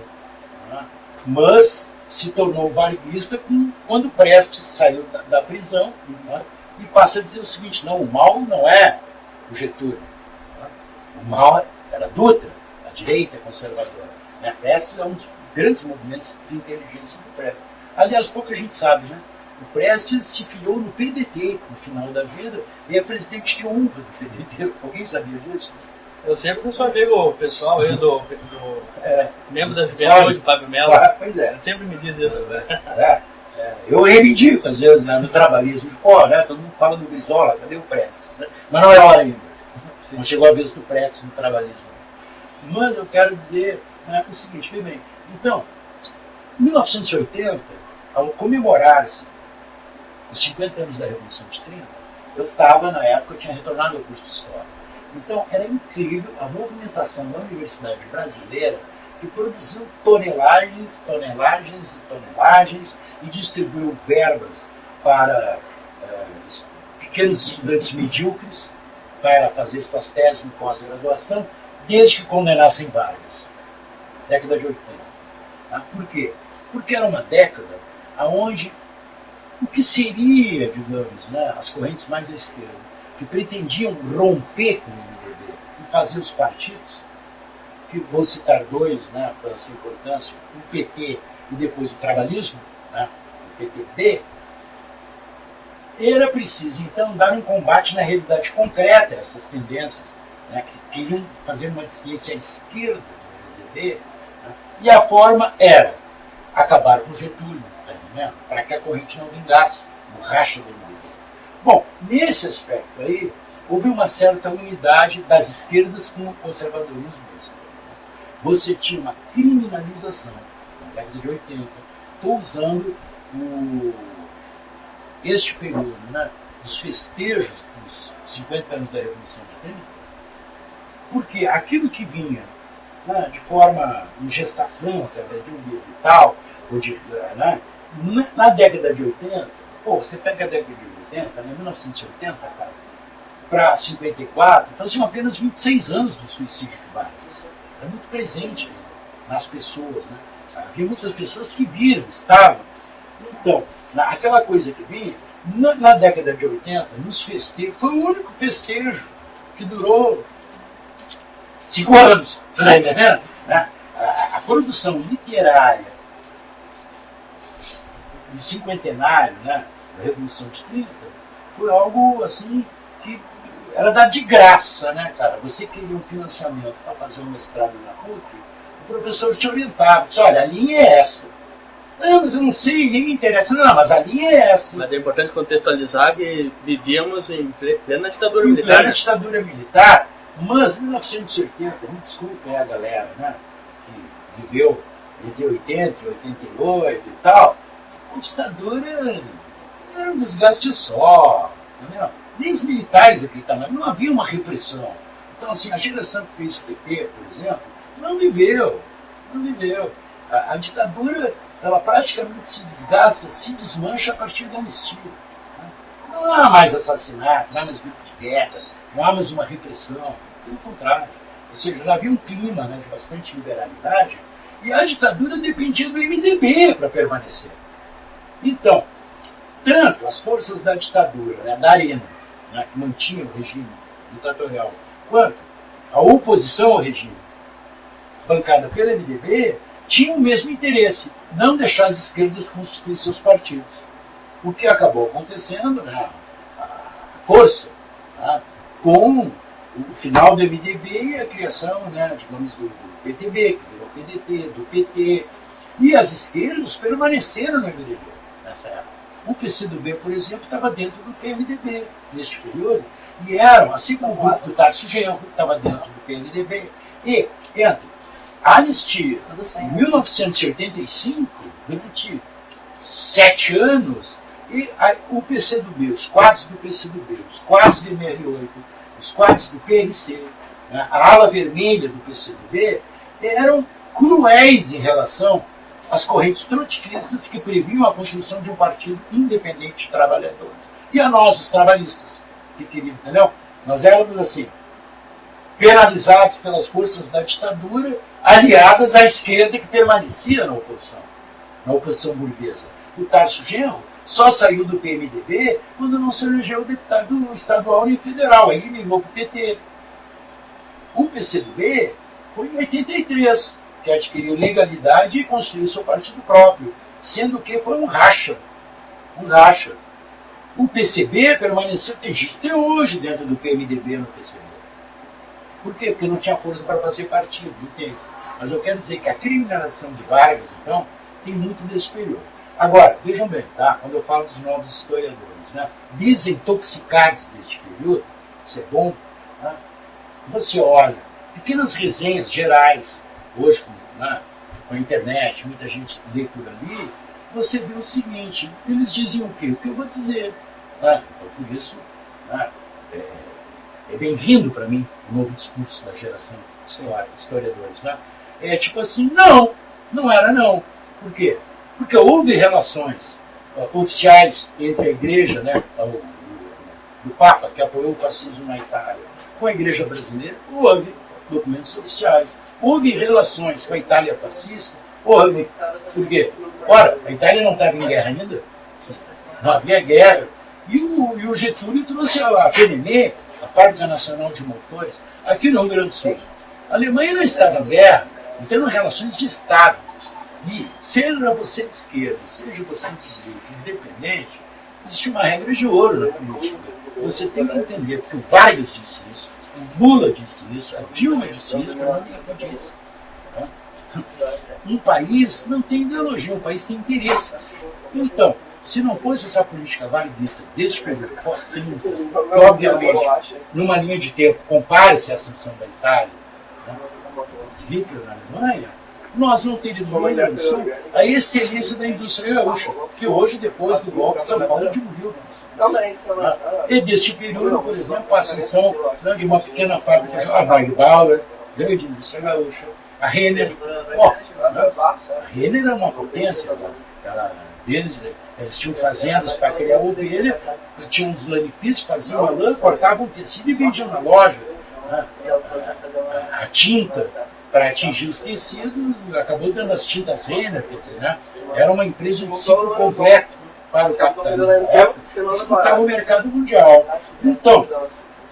né? Mas se tornou varguista quando Prestes saiu da prisão, né? E passa a dizer o seguinte: não, o mal não é o Getúlio, né? O mal era Dutra, a direita conservadora. Né? Prestes é um dos grandes movimentos de inteligência do Prestes. Aliás, pouca gente sabe, né? O Prestes se filiou no PDT no final da vida e é presidente de honra do PDT. Alguém sabia disso? Eu sempre sou amigo pessoal aí do membro da juventude, Fábio Melo. Pois é. Ele sempre me diz isso. Eu reivindico, às vezes, né, no trabalhismo. Pô, né, todo mundo fala do Brizola, cadê o Prestes? Né? Mas não é hora ainda. Não chegou a vez do Prestes no trabalhismo. Mas eu quero dizer, né, o seguinte, vê bem. Então, em 1980, ao comemorar-se os 50 anos da Revolução de 30, eu estava, na época, eu tinha retornado ao curso de História. Então, era incrível a movimentação da Universidade Brasileira, que produziu tonelagens e tonelagens e distribuiu verbas para pequenos estudantes medíocres para fazer suas teses em pós-graduação, desde que condenassem Vargas. Década de 80. Tá? Por quê? Porque era uma década onde o que seria, digamos, né, as correntes mais à esquerda, que pretendiam romper com o MDB e fazer os partidos, que vou citar dois, né, pela sua importância, o PT e depois o trabalhismo, né, o PTB, era preciso, então, dar um combate na realidade concreta a essas tendências, né, que queriam fazer uma dissidência à esquerda do MDB, né, e a forma era acabar com Getúlio, né, para que a corrente não vingasse no racha do MDB. Bom, nesse aspecto aí, houve uma certa unidade das esquerdas com o conservadorismo. Você tinha uma criminalização na década de 80. Estou usando este período, né, dos festejos dos 50 anos da Revolução de 30, porque aquilo que vinha, né, de forma em gestação, através de um livro e tal, ou de, né, na década de 80, você pega a década de 80, né, 1980, cara, para 54, faziam apenas 26 anos do suicídio de Vargas. Era muito presente nas pessoas, né? Havia muitas pessoas que viram, estavam. Então, aquela coisa que vinha, na década de 80, nos festejos, foi o único festejo que durou 5 anos. Tá entendendo? A produção literária do cinquentenário, né, da Revolução de 30, foi algo assim que era dado de graça, né, cara? Você queria um financiamento para fazer um mestrado na PUC, o professor te orientava, disse, olha, a linha é essa. Não, mas eu não sei, nem me interessa. Não, mas a linha é essa. Mas é importante contextualizar que vivíamos em plena ditadura militar. Em plena né? ditadura militar, mas em 1980, me desculpe a galera, né, que viveu entre 80 e 88 e tal, a ditadura era um desgaste só, entendeu? Nem os militares acreditavam, não havia uma repressão. Então, assim, a geração que fez o PT, por exemplo, não viveu. A ditadura, ela praticamente se desgasta, se desmancha a partir da anistia. Né? Não há mais assassinato, não há mais grupo de guerra, não há mais uma repressão. Pelo contrário. Ou seja, já havia um clima, né, de bastante liberalidade, e a ditadura dependia do MDB para permanecer. Então, tanto as forças da ditadura, né, da arena, né, que mantinha o regime ditatorial, quanto a oposição ao regime, bancada pelo MDB, tinham o mesmo interesse, não deixar as esquerdas constituir seus partidos. O que acabou acontecendo, né, a força, tá, com o final do MDB e a criação, né, digamos, do PTB, que virou PDT, do PT, e as esquerdas permaneceram no MDB nessa época. O PCdoB, por exemplo, estava dentro do PMDB neste período, e eram, assim como o grupo do Tarso Genro, estava dentro do PMDB. E, entre a anistia, em 1985, durante 7 anos, e o PCdoB, os quadros do PCdoB, os quadros do MR8, os quadros do PNC, né, a ala vermelha do PCdoB, eram cruéis em relação as correntes trotskistas que previam a construção de um partido independente de trabalhadores. E a nós, os trabalhistas, que queriam, entendeu? Nós éramos assim, penalizados pelas forças da ditadura, aliadas à esquerda que permanecia na oposição burguesa. O Tarso Genro só saiu do PMDB quando não se elegeu deputado estadual nem federal, aí ele migrou para o PT. O PCdoB foi em 83, que adquiriu legalidade e construiu seu partido próprio, sendo que foi um racha. O PCB permaneceu, tem gente até hoje dentro do PMDB no PCB. Por quê? Porque não tinha força para fazer partido, entende? Mas eu quero dizer que a criminalização de Vargas, então, tem muito desse período. Agora, vejam bem, tá? Quando eu falo dos novos historiadores, né? Desintoxicados deste período, isso é bom, né? Você olha, pequenas resenhas gerais, hoje com a internet, muita gente lê por ali, você vê o seguinte, eles dizem o quê? O que eu vou dizer. Né? Então, por isso, né? É bem-vindo para mim o novo discurso da geração de historiadores. Né? É tipo assim, não era não. Por quê? Porque houve relações oficiais entre a igreja, né, do Papa, que apoiou o fascismo na Itália, com a igreja brasileira, houve documentos oficiais. Houve relações com a Itália fascista, houve. Por quê? Ora, a Itália não estava em guerra ainda, não havia guerra. E o Getúlio trouxe a FNM, a Fábrica Nacional de Motores, aqui no Rio Grande do Sul. A Alemanha não estava em guerra, não tendo relações de Estado. E seja você de esquerda, seja você de direita, independente, existe uma regra de ouro na política. Você tem que entender, porque o Vargas disse isso, o Lula disse isso, a Dilma disse isso, a Dilma disse. Um país não tem ideologia, um país tem interesses. Então, se não fosse essa política varguista desse período pós-30, que obviamente, numa linha de tempo, compare-se à ascensão da Itália, né, de Hitler na Alemanha, nós não teríamos no Rio Grande do Sul a excelência da indústria gaúcha, que hoje, depois do golpe, São Paulo diminuiu. E deste período, por exemplo, a ascensão de uma pequena fábrica, a Neubauer, grande indústria gaúcha, a Renner. A Renner era uma potência, eles tinham fazendas para criar ovelha, tinham uns lanifícios, faziam a lã, cortavam o tecido e vendiam na loja. Né? A tinta para atingir os tecidos, acabou dando as tintas Renner, quer dizer, né? Era uma empresa de ciclo completo para o capitalismo, disputava o mercado mundial. Então,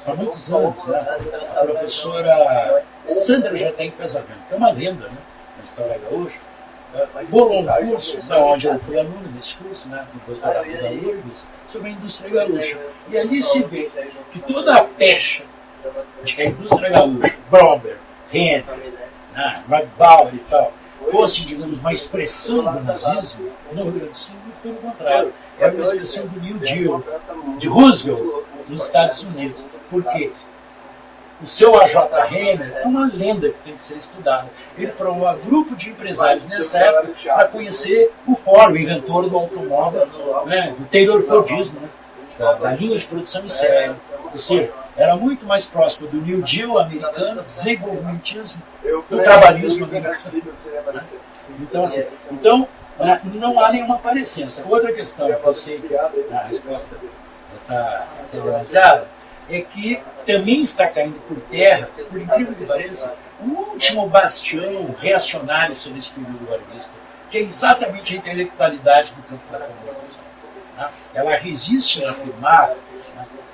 há muitos anos, né, a professora Sandra Jataí Pesavento, que é uma lenda, né, na história gaúcha, bolou um curso, onde eu fui aluno desse curso, né, no doutorado da URGS, sobre a indústria gaúcha. E ali se vê que toda a pecha de que a indústria gaúcha, Bromberg, Renner, Neubauer e tal, fosse, digamos, uma expressão do nazismo, no Rio Grande do Sul, pelo contrário, era uma expressão do New Deal, de Roosevelt, nos Estados Unidos. Por quê? O seu A.J. Renner é uma lenda que tem que ser estudada. Ele formou um grupo de empresários nessa época para conhecer o Ford, o inventor do automóvel, né, do Taylor Fordismo, né, da linha de produção em série. Ou seja, era muito mais próximo do New Deal americano, desenvolvimentismo, do trabalhismo americano. Então, assim, não há nenhuma parecência. Outra questão que eu sei que a resposta está generalizada é que também está caindo por terra, por incrível que pareça, o último bastião reacionário sobre esse período varguista, que é exatamente a intelectualidade do campo da comunicação. Ela resiste a afirmar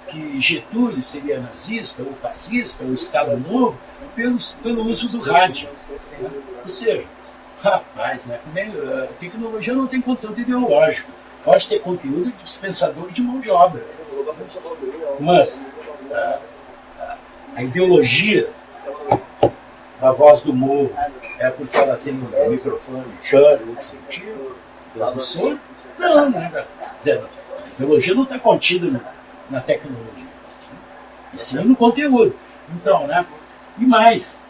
que Getúlio seria nazista ou fascista ou Estado Novo pelo uso do rádio. Ou seja, rapaz, né, a tecnologia não tem conteúdo ideológico. Pode ter conteúdo de dispensador de mão de obra. Mas a ideologia da voz do morro é porque ela tem um microfone choro, transmissor? Não, né? A ideologia não está contida na tecnologia, e sim no conteúdo. Então, né? E mais,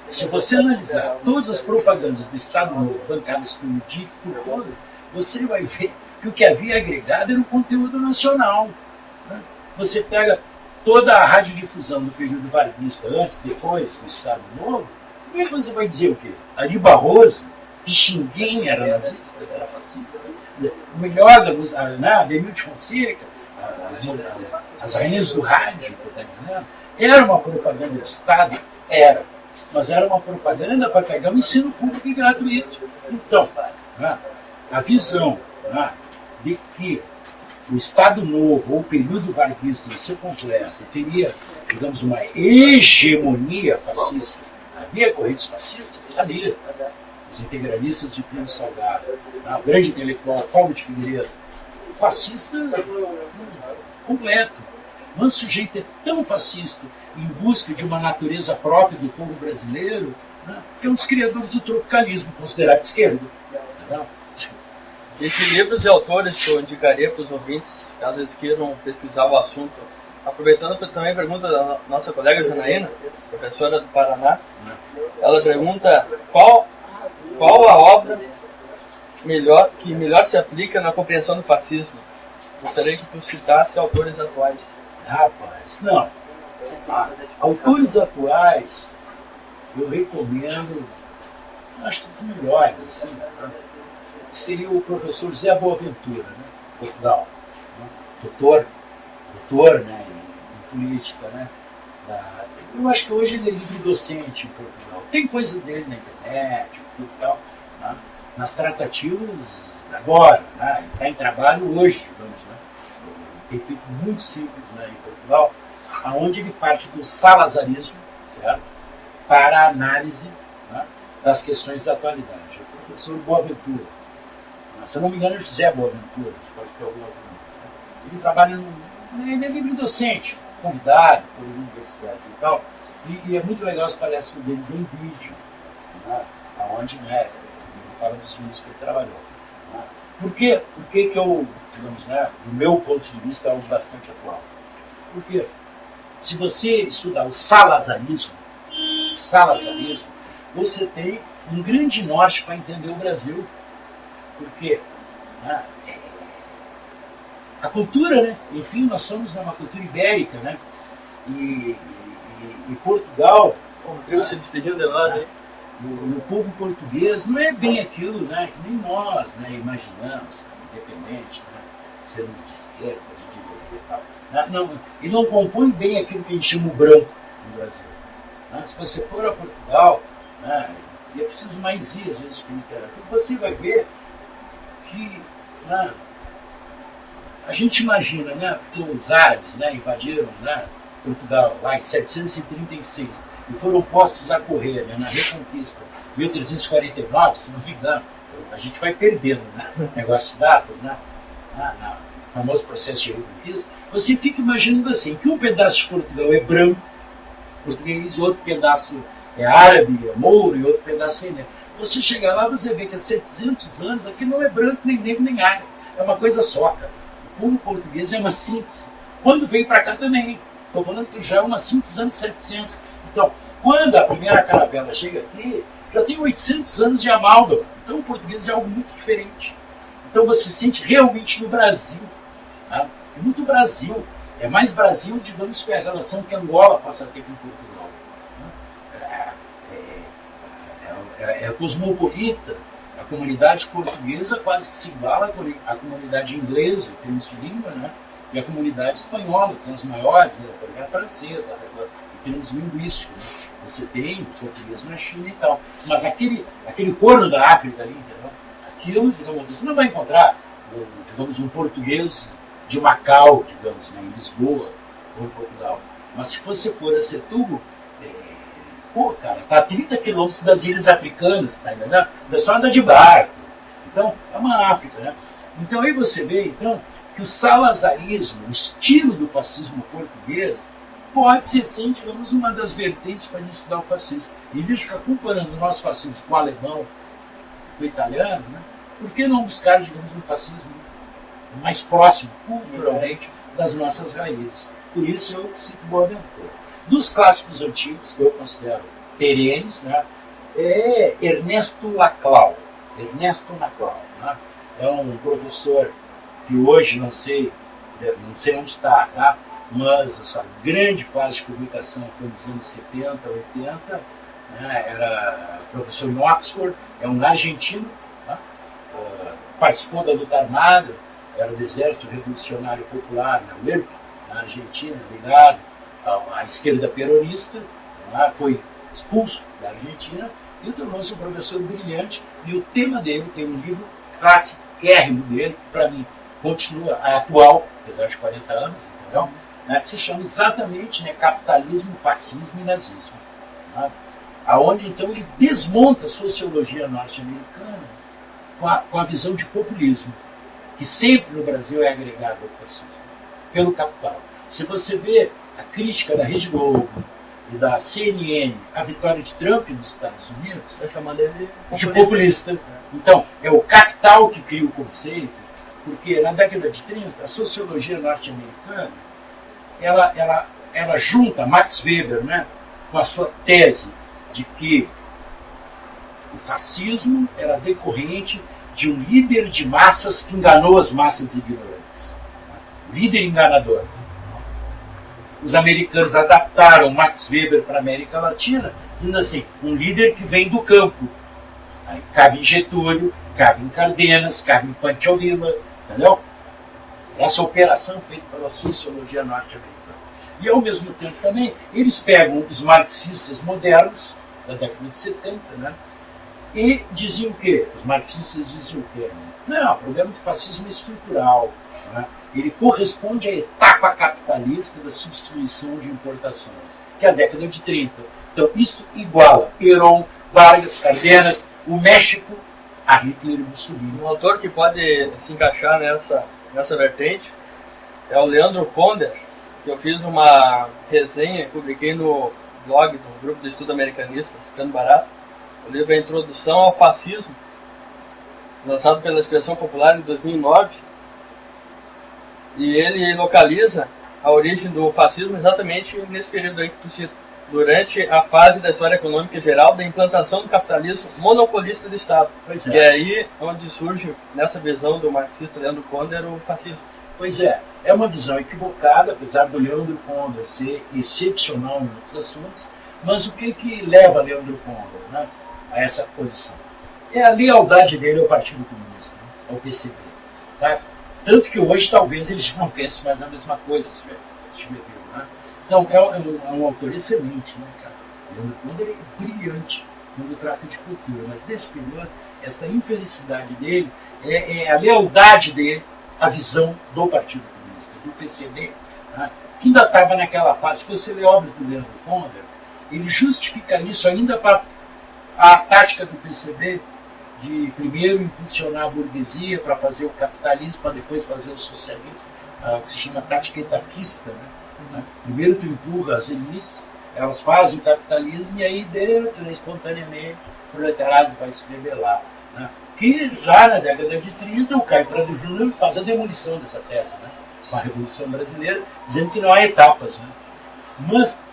se você analisar todas as propagandas do Estado Novo, bancadas pelo DIC por todo, você vai ver que o que havia agregado era o conteúdo nacional. Né? Você pega toda a radiodifusão do período varguista, antes, depois do Estado Novo, e você vai dizer o quê? Ari Barroso Pixinguinha era nazista, era fascista. O melhor da música, né? Ademir de Fonseca, as rainhas do rádio, era uma propaganda do Estado? Era. Mas era uma propaganda para pegar o ensino público e gratuito. Então, né, a visão, né, de que o Estado Novo, ou o período varguista no seu completo, teria, digamos, uma hegemonia fascista. Havia correntes fascistas? Havia. Os integralistas de Plínio Salgado, o grande intelectual Paulo de Figueiredo, fascista completo. Mas o sujeito é tão fascista em busca de uma natureza própria do povo brasileiro, né, que é um dos criadores do tropicalismo, considerado de esquerda. E que livros e autores que eu indicaria para os ouvintes, caso eles queiram pesquisar o assunto? Aproveitando também a pergunta da nossa colega Janaína, professora do Paraná, ela pergunta qual a obra que melhor se aplica na compreensão do fascismo. Gostaria que tu citasse autores atuais. Rapaz, não. Autores atuais, eu recomendo, acho que os melhores, assim, né? Seria o professor Zé Boaventura, né? Portugal, né? doutor, né? Em política, né? Eu acho que hoje ele é livre docente em Portugal. Tem coisas dele na internet, tudo e tal, né? Nas tratativas agora, né? Ele está em trabalho hoje, digamos, né? Tem feito muito simples, né, em Portugal, aonde ele parte do salazarismo, certo? Para a análise, né, das questões da atualidade. O professor Boaventura, se eu não me engano é José Boaventura, você pode ter alguma dúvida, né? Ele trabalha ele é livre docente, convidado por universidades e tal, e é muito legal as palestras deles em vídeo, né, aonde, né, ele fala dos livros que ele trabalhou. Né? Por que eu, digamos, né, do meu ponto de vista, é algo bastante atual? Porque se você estudar o salazarismo, você tem um grande norte para entender o Brasil. Porque, né, a cultura, né, enfim, nós somos uma cultura ibérica, né, e Portugal... Eu se despedindo de lá, né? O povo português não é bem aquilo, né, que nem nós, né, imaginamos, independente, né, sermos de esquerda, de direita e tal. Não, e não compõe bem aquilo que a gente chama o branco no Brasil. Né? Se você for a Portugal, né, e é preciso mais ir às vezes com literatura, você vai ver que, né, a gente imagina, né, que os árabes, né, invadiram, né, Portugal lá em 736 e foram postos a correr, né, na Reconquista, 1349, se não me engano. A gente vai perdendo, né, negócio de datas, né, no famoso processo de Reconquista. Você fica imaginando assim, que um pedaço de Portugal é branco, português, e outro pedaço é árabe, é mouro, e outro pedaço é negro. Você chegar lá, você vê que há 700 anos aqui não é branco, nem negro, nem árabe. É uma coisa só, cara. O povo português é uma síntese. Quando veio para cá também. Estou falando que já é uma síntese dos anos 700. Então, quando a primeira caravela chega aqui, já tem 800 anos de amálgama. Então, o português é algo muito diferente. Então, você se sente realmente no Brasil. Tá? É muito Brasil. É mais Brasil, digamos, que a relação que Angola passa a ter com Portugal. É cosmopolita. A comunidade portuguesa quase que se iguala à comunidade inglesa, em termos de língua, né? E a comunidade espanhola, que são as maiores, né? A francesa, em termos linguísticos. Né? Você tem português na China e tal. Mas aquele corno da África ali, entendeu? Aquilo, digamos, você não vai encontrar, digamos, um português de Macau, digamos, né? Em Lisboa ou em Portugal. Mas se você for a Setúbal, pô, cara, tá a 30 quilômetros das ilhas africanas, tá entendendo? O pessoal anda de barco. Então, é uma África, né? Então, aí você vê, então, que o salazarismo, o estilo do fascismo português, pode ser, sim, digamos, uma das vertentes para a gente estudar o fascismo. E a gente fica comparando o nosso fascismo com o alemão, com o italiano, né? Por que não buscar, digamos, um fascismo mais próximo, culturalmente, das nossas raízes? Por isso eu cito Boaventura. Dos clássicos antigos, que eu considero perenes, né, é Ernesto Laclau. Né? É um professor que hoje não sei onde está, tá? Mas a sua grande fase de publicação foi nos anos 70, 80, né, era professor em Oxford, é um argentino, tá? Participou da luta armada, era do Exército Revolucionário Popular, na UERP, na Argentina, ligado à esquerda peronista, né, foi expulso da Argentina e tornou-se um professor brilhante. E o tema dele tem um livro clássico-érrimo dele, que para mim continua atual, apesar de 40 anos, entendeu? Né, que se chama exatamente, né, Capitalismo, Fascismo e Nazismo. Né, aonde então ele desmonta a sociologia norte-americana com a visão de populismo, que sempre no Brasil é agregado ao fascismo, pelo capital. Se você vê a crítica da Rede Globo e da CNN à vitória de Trump nos Estados Unidos, eu chamo ele de populista. Então, é o capital que cria o conceito, porque na década de 30, a sociologia norte-americana, ela junta Max Weber, né, com a sua tese de que o fascismo era decorrente de um líder de massas que enganou as massas ignorantes. Líder enganador. Os americanos adaptaram Max Weber para a América Latina, dizendo assim, um líder que vem do campo. Aí cabe em Getúlio, cabe em Cardenas, cabe em Pancho Villa, entendeu? Essa operação feita pela sociologia norte-americana. E, ao mesmo tempo, também, eles pegam os marxistas modernos, da década de 70, né? E diziam o quê? Os marxistas diziam o quê? Não, o problema do fascismo é estrutural. Né? Ele corresponde à etapa capitalista da substituição de importações, que é a década de 30. Então, isso iguala Perón, Vargas, Cardenas, o México, a Hitler e Mussolini. Um autor que pode se encaixar nessa vertente é o Leandro Konder, que eu fiz uma resenha e publiquei no blog do Grupo de Estudo Americanista, Ficando Barato. O livro é Introdução ao Fascismo, lançado pela Expressão Popular em 2009. E ele localiza a origem do fascismo exatamente nesse período aí que tu cita, durante a fase da história econômica geral da implantação do capitalismo monopolista do Estado. Pois é. Que é aí onde surge, nessa visão do marxista Leandro Konder, o fascismo. Pois é uma visão equivocada, apesar do Leandro Konder ser excepcional em muitos assuntos, mas o que leva Leandro Konder, né, a essa posição? É a lealdade dele ao Partido Comunista, né, ao PCB. Tá? Tanto que hoje talvez ele já não pense mais a mesma coisa, se tiver vivo, né? Então é um autor excelente, né, cara? Leandro Konder é brilhante quando trata de cultura, mas desse período, essa infelicidade dele é a lealdade dele à visão do Partido Comunista, do PCB, né, que ainda estava naquela fase. Se você lê obras do Leandro Konder, ele justifica isso ainda para a tática do PCB de primeiro impulsionar a burguesia para fazer o capitalismo, para depois fazer o socialismo, que se chama tática etapista. Né? Primeiro tu empurra as elites, elas fazem o capitalismo e aí dentro, né, espontaneamente, o proletariado vai se rebelar. Né? Que já na década de 30 o Caio Prado Júnior faz a demolição dessa tese, né? Com a Revolução Brasileira, dizendo que não há etapas. Né? Mas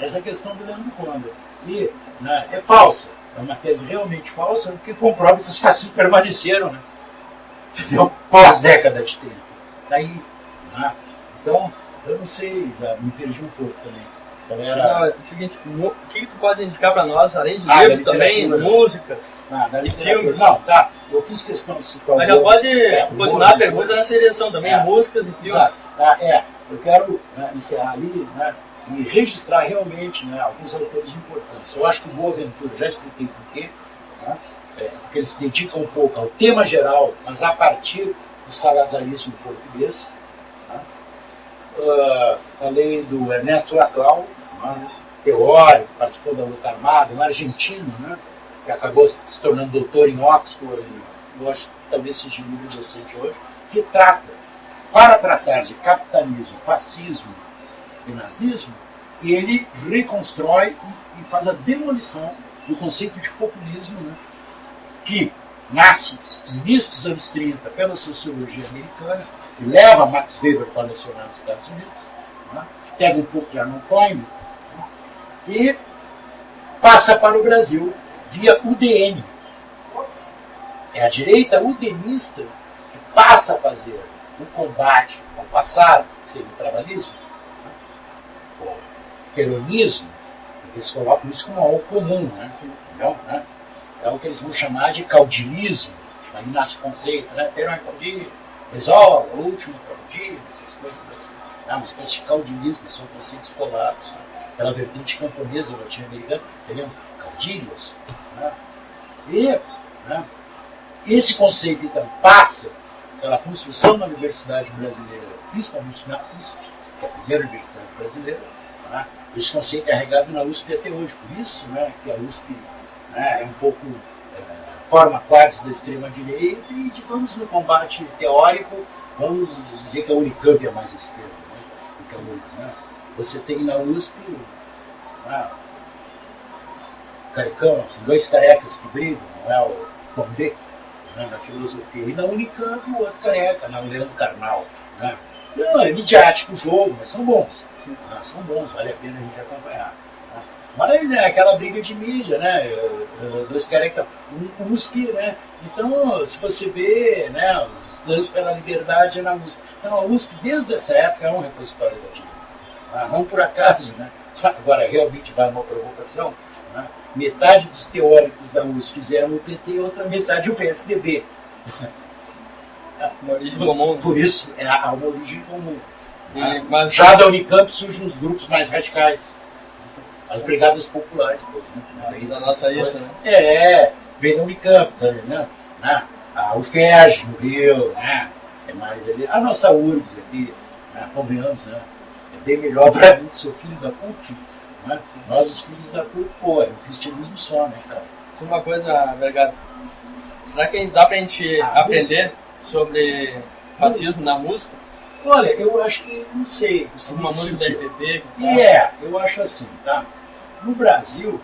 essa questão do Leandro Konder né, é falsa. É uma tese realmente falsa, porque comprova que os fascistas permaneceram, né? Pós-década de 30. Daí, né? Então, eu não sei, já me perdi um pouco também. Então Não, é o seguinte, o que tu pode indicar para nós, além de livros também, músicas e filmes? Não, tá. Eu fiz questão de citar. Mas já pode continuar a pergunta nessa direção também, músicas e filmes. Eu quero encerrar ali, né, e registrar realmente, né, alguns autores importantes. Eu acho que o Boaventura, já expliquei por quê, né, porque ele se dedica um pouco ao tema geral, mas a partir do salazarismo português. Né. Falei do Ernesto Laclau, né, teórico, participou da luta armada, um argentino, né, que acabou se tornando doutor em Oxford, eu acho que talvez seja um livro docente hoje, que para tratar de capitalismo, fascismo e nazismo, ele reconstrói e faz a demolição do conceito de populismo, né, que nasce no início dos anos 30 pela sociologia americana, e leva Max Weber para lecionar nos Estados Unidos, né, pega um pouco de Arnold Toynbee, né, e passa para o Brasil via UDN. É a direita udenista que passa a fazer o combate ao passado, que seria o trabalhismo, o peronismo, Eles colocam isso como algo comum, né? Entendeu? Né? É o que eles vão chamar de caudilismo. Aí nasce o conceito, né? Ter um caudilho, resolve, o último caudilho, essas coisas assim. Uma espécie de caudilismo, são conceitos colados. Né? Pela vertente camponesa latino-americana, seriam caudilhos. Né? E né, esse conceito, então, passa pela construção da universidade brasileira, principalmente na USP, que é a primeira universidade brasileira. Né? Esse conceito é carregado na USP até hoje. Por isso, né, que a USP, né, é um pouco forma parte da extrema-direita e, digamos, no combate teórico, vamos dizer que a Unicamp é mais esquerda, né, do que a USP. Né? Você tem na USP carecão, são dois carecas que brigam, não é o Condé, né, na filosofia, e na Unicamp o outro careca, na Leandro Carnal. Né? Não, é midiático o jogo, mas são bons. São bons, vale a pena a gente acompanhar. Né? Mas é aquela briga de mídia, né? Dois carecas, um USP, né? Então, se você vê, né, os dois pela liberdade é na USP. Então, a USP, desde essa época, é um repositório da direita. Não por acaso, né? Agora, realmente vai uma provocação. Né? Metade dos teóricos da USP fizeram o PT e outra metade o PSDB. Uma origem comum. Por isso, há uma origem comum. Mas já da Unicamp surgem os grupos mais radicais. As brigadas populares. Da nossa isso, né? Vem da Unicamp, né? A UFERJ no Rio, né? É mais ali. A nossa URGS aqui, né? Convenhamos, né? É bem melhor para mim que sou filho da PUC. Né? Nós, os filhos da PUC, é o cristianismo só, né, cara? Uma coisa, Vergado. Será que dá pra gente aprender sobre fascismo na música? Olha, eu acho que, não sei. Uma música da MPB? Eu acho assim, tá? No Brasil,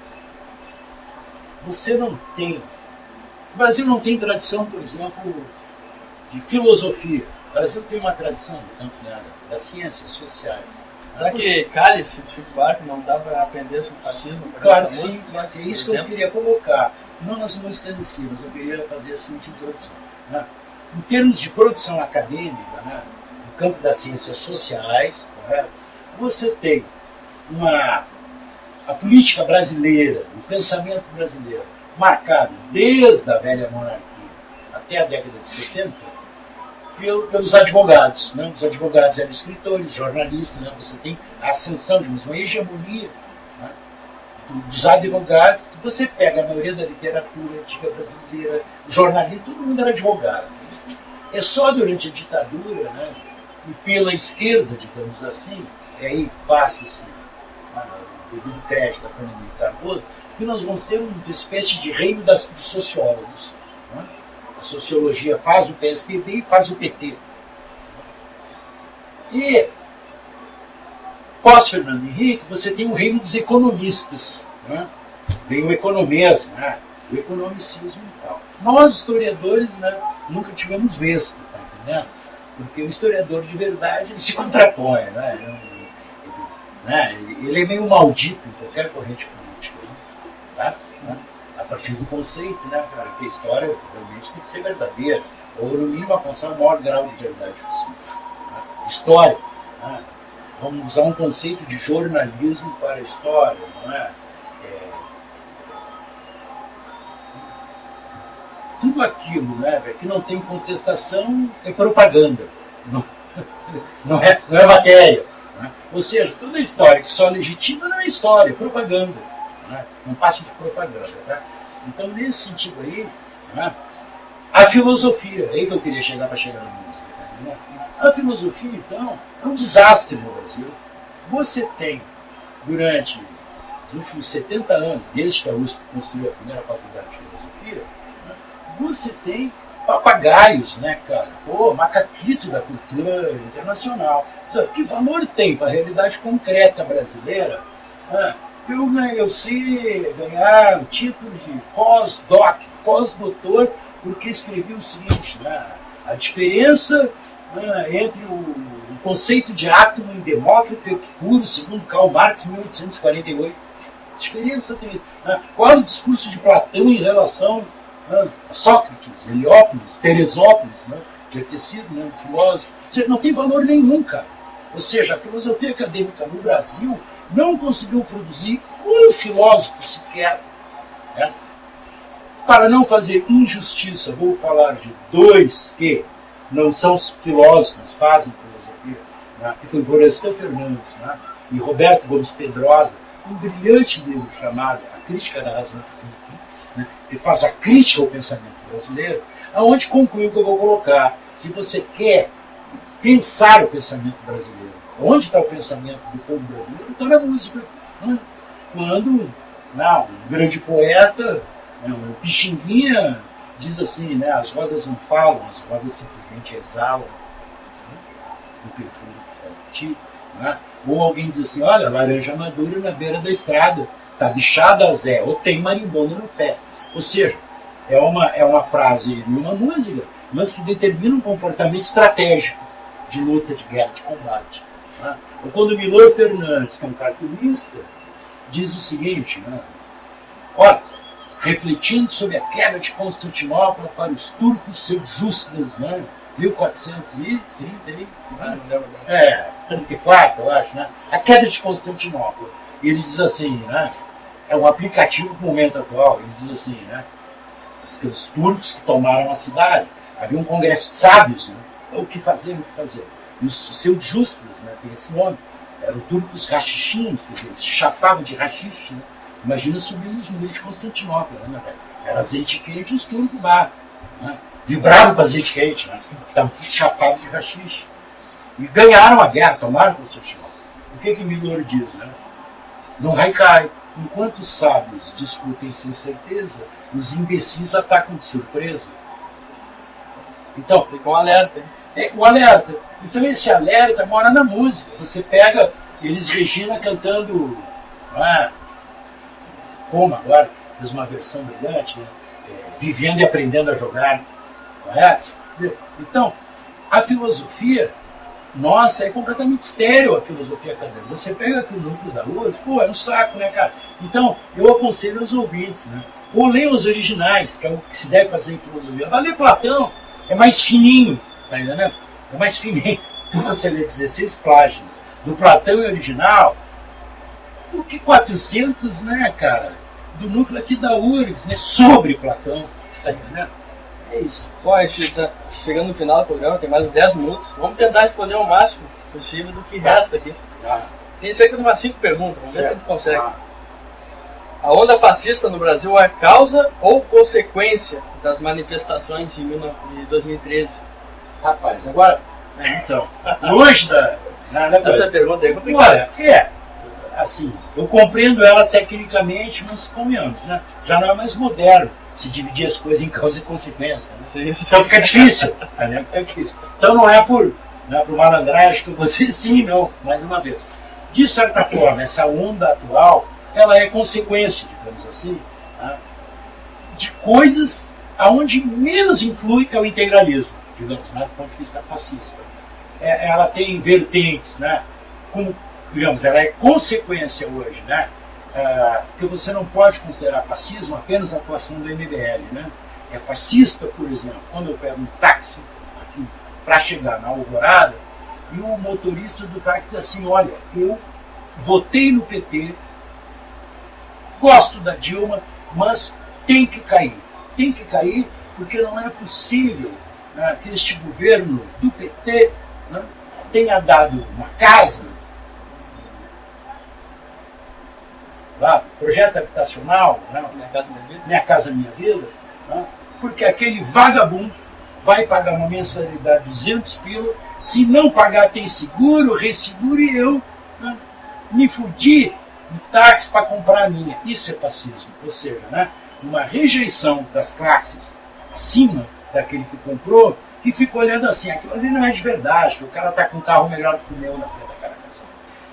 você não tem... O Brasil não tem tradição, por exemplo, de filosofia. O Brasil tem uma tradição das ciências sociais. Será que Cálice, Chico Buarque, não dá para aprender sobre fascismo? Claro que sim, é isso que eu queria colocar. Não nas músicas em si, mas eu queria fazer a seguinte introdução. Né? Em termos de produção acadêmica, né, no campo das ciências sociais, correto? Você tem a política brasileira, o pensamento brasileiro, marcado desde a velha monarquia até a década de 70, pelos advogados. Né? Os advogados eram escritores, jornalistas, né? Você tem a ascensão de uma hegemonia, né, dos advogados. Você pega a maioria da literatura antiga brasileira, jornalista, todo mundo era advogado. É só durante a ditadura, né, e pela esquerda, digamos assim, e aí passa-se devido crédito da família Cardoso, que nós vamos ter uma espécie de reino dos sociólogos. Né? A sociologia faz o PSDB e faz o PT. E, pós-Fernando Henrique, você tem o reino dos economistas. Né? Vem o economês, né? O economicismo e tal. Nós, historiadores, né, nunca tivemos visto, tá entendendo? Porque o historiador de verdade ele se contrapõe. Ele é meio maldito em qualquer corrente política. Né? Tá? A partir do conceito, né, cara, que a história realmente tem que ser verdadeira, ou no mínimo alcançar o maior grau de verdade possível. Né? História. Né? Vamos usar um conceito de jornalismo para a história, não é? Tudo aquilo, né, que não tem contestação é propaganda, não é matéria. Né? Ou seja, toda história que só legitima não é história, é propaganda. Né? Não passa de propaganda. Tá? Então, nesse sentido aí, né, a filosofia, é aí que eu queria chegar para chegar na música. Né? A filosofia, então, é um desastre no Brasil. Você tem, durante os últimos 70 anos, desde que a USP construiu a primeira faculdade de filosofia, né, você tem papagaios, né, cara? Macaquito da cultura internacional. Que valor tem para a realidade concreta brasileira? Né? Eu sei ganhar o título de pós-doutor, porque escrevi o seguinte, né? A diferença, né, entre o conceito de átomo em Demócrito e Epicuro, segundo Karl Marx, 1848. A diferença tem. Né? Qual é o discurso de Platão em relação a Sócrates, Heliópolis, Teresópolis, né? Deve ter sido, né, um filósofo. Não tem valor nenhum, cara. Ou seja, a filosofia acadêmica no Brasil não conseguiu produzir um filósofo sequer, né? Para não fazer injustiça, vou falar de dois que não são filósofos, fazem filosofia, né? Que foi Florestan Fernandes, né? E Roberto Gomes Pedrosa, um brilhante livro chamado A Crítica da Razão, né? Que faz a crítica ao pensamento brasileiro, aonde conclui o que eu vou colocar. Se você quer pensar o pensamento brasileiro, onde está o pensamento do povo brasileiro? Está na música. Né? Quando um grande poeta, o Pixinguinha, diz assim, né, as rosas não falam, as rosas simplesmente exalam, né, o perfume que sai de ti. Né? Ou alguém diz assim, olha, laranja madura na beira da estrada, está bichada Zé, ou tem marimbondo no pé. Ou seja, é uma frase de uma música, mas que determina um comportamento estratégico de luta, de guerra, de combate. Né? Ou quando Milor Fernandes, que é um cartunista, diz o seguinte, né? Olha, refletindo sobre a queda de Constantinopla para os turcos seljúcidas, né? 1430, né? 34, eu acho, né? A queda de Constantinopla. E ele diz assim, né? É um aplicativo para o momento atual. Ele diz assim, né? Que os turcos que tomaram a cidade, havia um congresso de sábios, né? O que fazer, o que fazer. E os seljúcidas, né? Tem esse nome. Eram turcos rachichinhos, quer dizer, eles chapavam de rachixe, né? Imagina subir nos muros de Constantinopla, né? Era azeite quente e os turcos bar, né? Vibravam com azeite quente, né? Estavam chapados de rachixe. E ganharam a guerra, tomaram Constantinopla. O que Milor diz, né? No Haikai, enquanto os sábios discutem sem certeza, os imbecis atacam de surpresa. Então, fica um alerta. O alerta. Então esse alerta mora na música. Você pega Elis Regina cantando, como agora, fez uma versão brilhante, né? Vivendo e aprendendo a jogar. Não é? Então, a filosofia nossa é completamente estéril, a filosofia acadêmica. Você pega aqui o núcleo da URGS, é um saco, né, cara? Então, eu aconselho aos ouvintes, né? Ou leiam os originais, que é o que se deve fazer em filosofia. Vai ler Platão, é mais fininho, tá entendendo? É mais fininho. Então você lê 16 páginas do Platão original, do que 400, né, cara? Do núcleo aqui da URGS, né? Sobre Platão, tá entendendo? É isso. Bom, a gente está chegando no final do programa, tem mais uns 10 minutos. Vamos tentar responder o máximo possível do que resta aqui. Tem cerca de umas 5 perguntas, vamos ver se a gente consegue. A onda fascista no Brasil é causa ou consequência das manifestações de 2013? Rapaz, agora, então, longe da... Essa pergunta é complicada. Olha, assim, eu compreendo ela tecnicamente, mas convenhamos, né? Já não é mais moderno se dividir as coisas em causa e consequência. Né? Então fica difícil. Então não é por malandragem que eu vou dizer sim, não, mais uma vez. De certa forma, essa onda atual, ela é consequência, digamos assim, né? De coisas aonde menos influi é o integralismo, digamos, né? Do ponto de vista fascista. Ela tem vertentes, né? Como, digamos, ela é consequência hoje, né? Porque você não pode considerar fascismo apenas a atuação do MBL, né? É fascista, por exemplo, quando eu pego um táxi aqui para chegar na Alvorada e o motorista do táxi diz assim, olha, eu votei no PT, gosto da Dilma, mas tem que cair porque não é possível, né, que este governo do PT, né, tenha dado uma casa, projeto habitacional, né? Minha Casa Minha Vida, né? Porque aquele vagabundo vai pagar uma mensalidade de 200 pila, se não pagar tem seguro, resseguro e eu, né, me fudi no táxi para comprar a minha. Isso é fascismo, ou seja, né, uma rejeição das classes acima daquele que comprou, que fica olhando assim, aquilo ali não é de verdade, que o cara está com um carro melhor que o meu na frente da cara.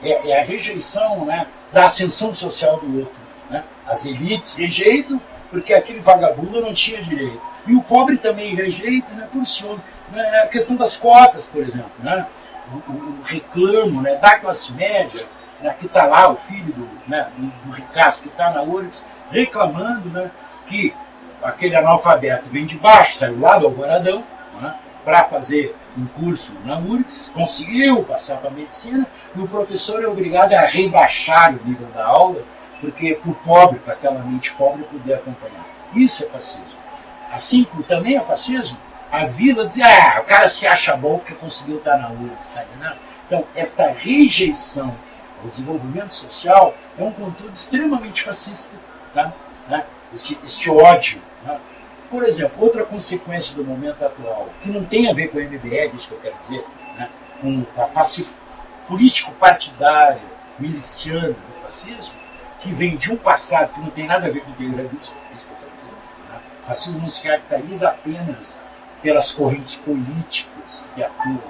É a rejeição, né, da ascensão social do outro. Né? As elites rejeitam porque aquele vagabundo não tinha direito. E o pobre também rejeita, né, por ciúme. Né? A questão das cotas, por exemplo. Né? O reclamo, né, da classe média, né, que está lá, o filho do ricaço que está na URGS, reclamando, né, que aquele analfabeto vem de baixo, saiu lá do Alvoradão, né, para fazer um curso na URGS, conseguiu passar para a medicina, e o professor é obrigado a rebaixar o nível da aula, porque para o pobre, para aquela mente pobre, poder acompanhar. Isso é fascismo. Assim como também é fascismo, a vila diz, o cara se acha bom porque conseguiu estar na URGS, tá entendendo? Então, esta rejeição ao desenvolvimento social é um conteúdo extremamente fascista, tá? Né? Este ódio. Né? Por exemplo, outra consequência do momento atual, que não tem a ver com o MBL, isso que eu quero dizer, né? Com a face político-partidária, miliciana do fascismo, que vem de um passado que não tem nada a ver com o integralismo, isso que eu quero dizer. Né? O fascismo não se caracteriza apenas pelas correntes políticas que atuam.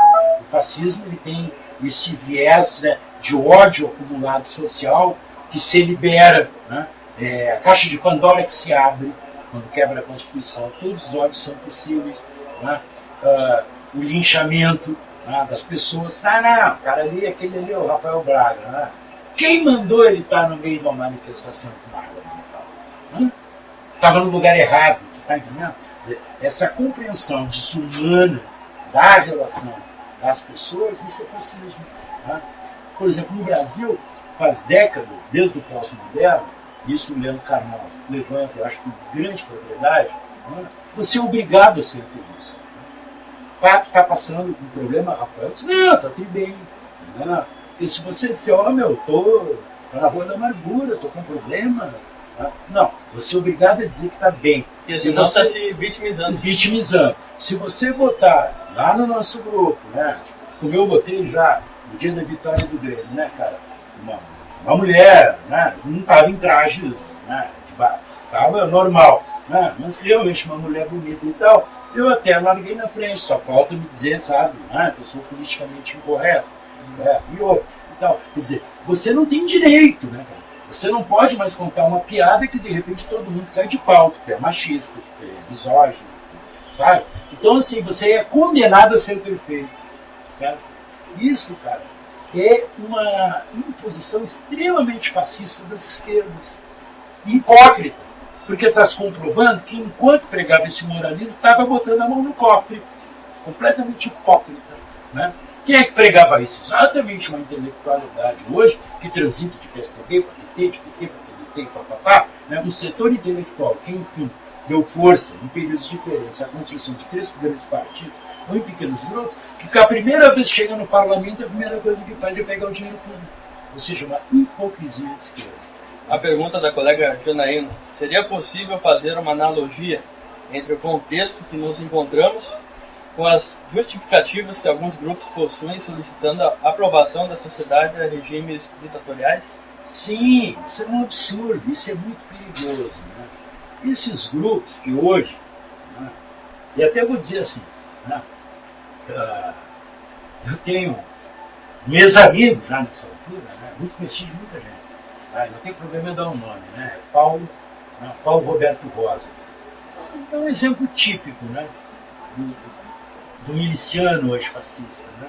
O fascismo ele tem esse viés, né, de ódio acumulado social que se libera, né? A caixa de Pandora que se abre quando quebra a Constituição. Todos os ódios são possíveis. Né? O linchamento, né, das pessoas. Não, o cara ali, aquele ali é o Rafael Braga. Né? Quem mandou ele estar no meio de uma manifestação com arma mental? Estava no lugar errado. Tá entendendo? Quer dizer, essa compreensão desumana da relação das pessoas, isso é fascismo. Né? Por exemplo, no Brasil, faz décadas, desde o pós-moderno, isso o Leandro Carnal levanta, eu acho, com grande propriedade, né? Você é obrigado a ser feliz. O Pato está passando com um problema, Rafael diz, não, está tudo bem. Né? E se você disser, estou na rua da amargura, estou com um problema, né? Não, você é obrigado a dizer que está bem. Porque senão está se vitimizando. Vitimizando. Se você botar lá no nosso grupo, né, como eu botei já no dia da vitória do Grêmio, né, cara, uma mulher, né, não estava em traje, né, estava normal, né, mas realmente uma mulher bonita e tal, eu até larguei na frente, só falta me dizer, sabe, né, que eu sou politicamente incorreto, né, e outro, e tal. Quer dizer, você não tem direito, né, cara? Você não pode mais contar uma piada que de repente todo mundo cai de pau, que é machista, que é misógino, sabe? Então, assim, você é condenado a ser perfeito, certo? Isso, cara, é uma imposição extremamente fascista das esquerdas. Hipócrita, porque está se comprovando que enquanto pregava esse moralismo, estava botando a mão no cofre. Completamente hipócrita, né? Quem é que pregava isso? Exatamente uma intelectualidade hoje, que transita de PSDB para PT, de PT para PDT, papapá, né? Um setor intelectual que, enfim, deu força em períodos diferentes à construção de 3 grandes partidos, ou em pequenos grupos, que a primeira vez chega no parlamento, a primeira coisa que faz é pegar o dinheiro público. Ou seja, uma hipocrisia de esquerda. A pergunta da colega Janaína: seria possível fazer uma analogia entre o contexto que nos encontramos com as justificativas que alguns grupos possuem solicitando a aprovação da sociedade a regimes ditatoriais? Sim, isso é um absurdo, isso é muito perigoso. Né? Esses grupos que hoje, né, e até vou dizer assim, né, eu tenho meus amigos já nessa altura, né, muito conhecido de muita gente. Não tem problema em dar um nome, né? Paulo Roberto Rosa. É um exemplo típico, né, do miliciano hoje fascista. Né?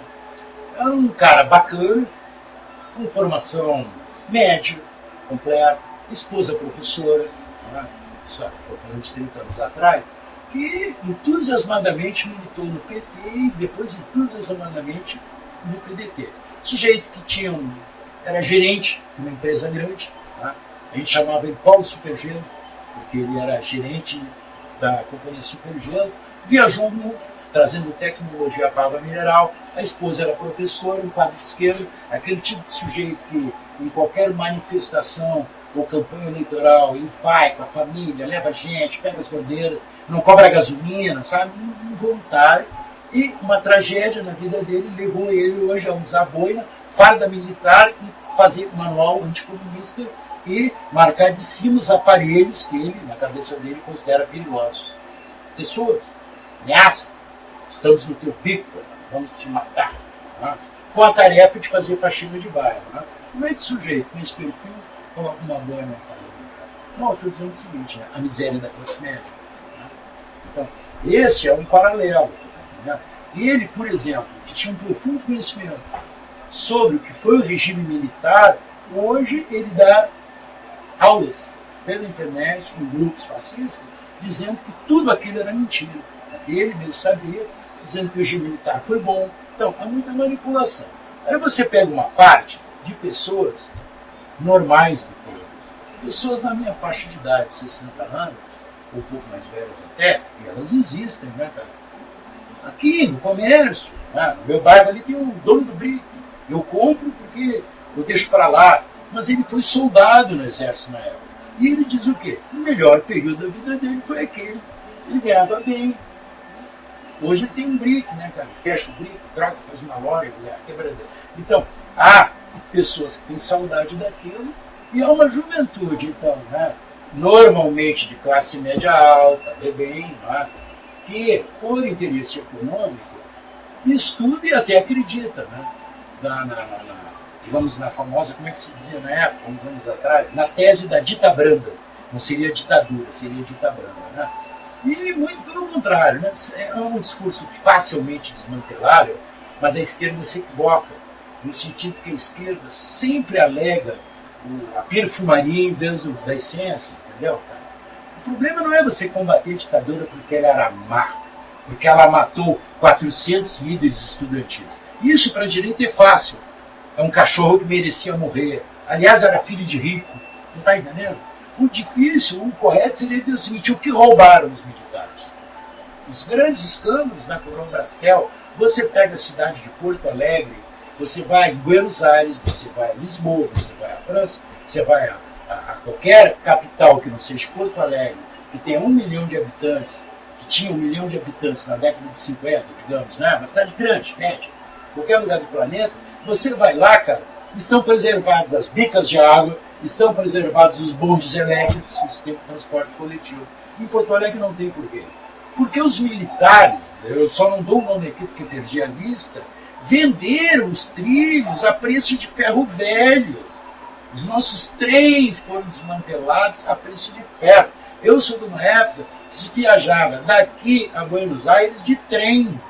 É um cara bacana, com formação média, completa, esposa professora, né? Isso estou falando de 30 anos atrás, que entusiasmadamente militou no PT e depois entusiasmadamente no PDT. Sujeito que era gerente de uma empresa grande, tá? A gente chamava ele Paulo Supergelo, porque ele era gerente da companhia Supergelo, viajou o mundo, trazendo tecnologia para a água mineral, a esposa era professora, um quadro esquerdo, aquele tipo de sujeito que em qualquer manifestação ou campanha eleitoral ele vai com a família, leva gente, pega as bandeiras, não cobra gasolina, sabe? Um voluntário. E uma tragédia na vida dele levou ele hoje a usar boina, farda militar e fazer manual anticomunista e marcar de cima os aparelhos que ele, na cabeça dele, considera perigosos. Pessoas, ameaça, estamos no teu bico, vamos te matar. Né? Com a tarefa de fazer faxina de bairro. Né? Como é que sujeito com esse perfil coloca uma boina na família? Não, eu estou dizendo o seguinte, né? A miséria da classe média. Né? Então, esse é um paralelo. Né? Ele, por exemplo, que tinha um profundo conhecimento sobre o que foi o regime militar, hoje ele dá aulas pela internet, em grupos fascistas, dizendo que tudo aquilo era mentira. Ele mesmo sabia dizendo que o regime militar foi bom. Então, há muita manipulação. Aí você pega uma parte de pessoas normais do povo, pessoas na minha faixa de idade, 60 anos, ou um pouco mais velhas até, e elas existem, né, cara? Aqui no comércio, né? No meu bairro ali tem um dono do brick. Eu compro porque eu deixo para lá. Mas ele foi soldado no exército na época. E ele diz o quê? O melhor período da vida dele foi aquele. Ele ganhava bem. Hoje ele tem um brick, né, cara? Fecha o brick, troca, faz uma loja, quebradeira. Então, há pessoas que têm saudade daquilo e há uma juventude, então, né? Normalmente de classe média alta, bem, né? Que, por interesse econômico, estuda e até acredita, né? Digamos, na famosa, como é que se dizia na época, uns anos atrás, na tese da dita branda. Não seria ditadura, seria dita branda, né? E muito pelo contrário, né? É um discurso facilmente desmantelável, mas a esquerda se equivoca, no sentido que a esquerda sempre alega a perfumaria em vez da essência, entendeu, cara? O problema não é você combater a ditadura porque ela era má, porque ela matou 400 líderes estudantis. Isso para a direita é fácil. É um cachorro que merecia morrer. Aliás, era filho de rico. Não está entendendo? O difícil, o correto seria dizer o seguinte: o que roubaram os militares? Os grandes escândalos na Coron Brastel. Você pega a cidade de Porto Alegre, você vai em Buenos Aires, você vai a Lisboa, você vai à França, você vai a qualquer capital que não seja Porto Alegre, que tenha 1 milhão de habitantes, que tinha 1 milhão de habitantes na década de 50, digamos, né? Uma cidade grande, média, qualquer lugar do planeta, você vai lá, cara, estão preservadas as bicas de água, estão preservados os bondes elétricos, o sistema de transporte coletivo. Em Porto Alegre não tem porquê. Porque os militares, eu só não dou o nome aqui porque perdi a vista, venderam os trilhos a preço de ferro velho. Os nossos trens foram desmantelados a preço de ferro. Eu sou de uma época que se viajava daqui a Buenos Aires de trem,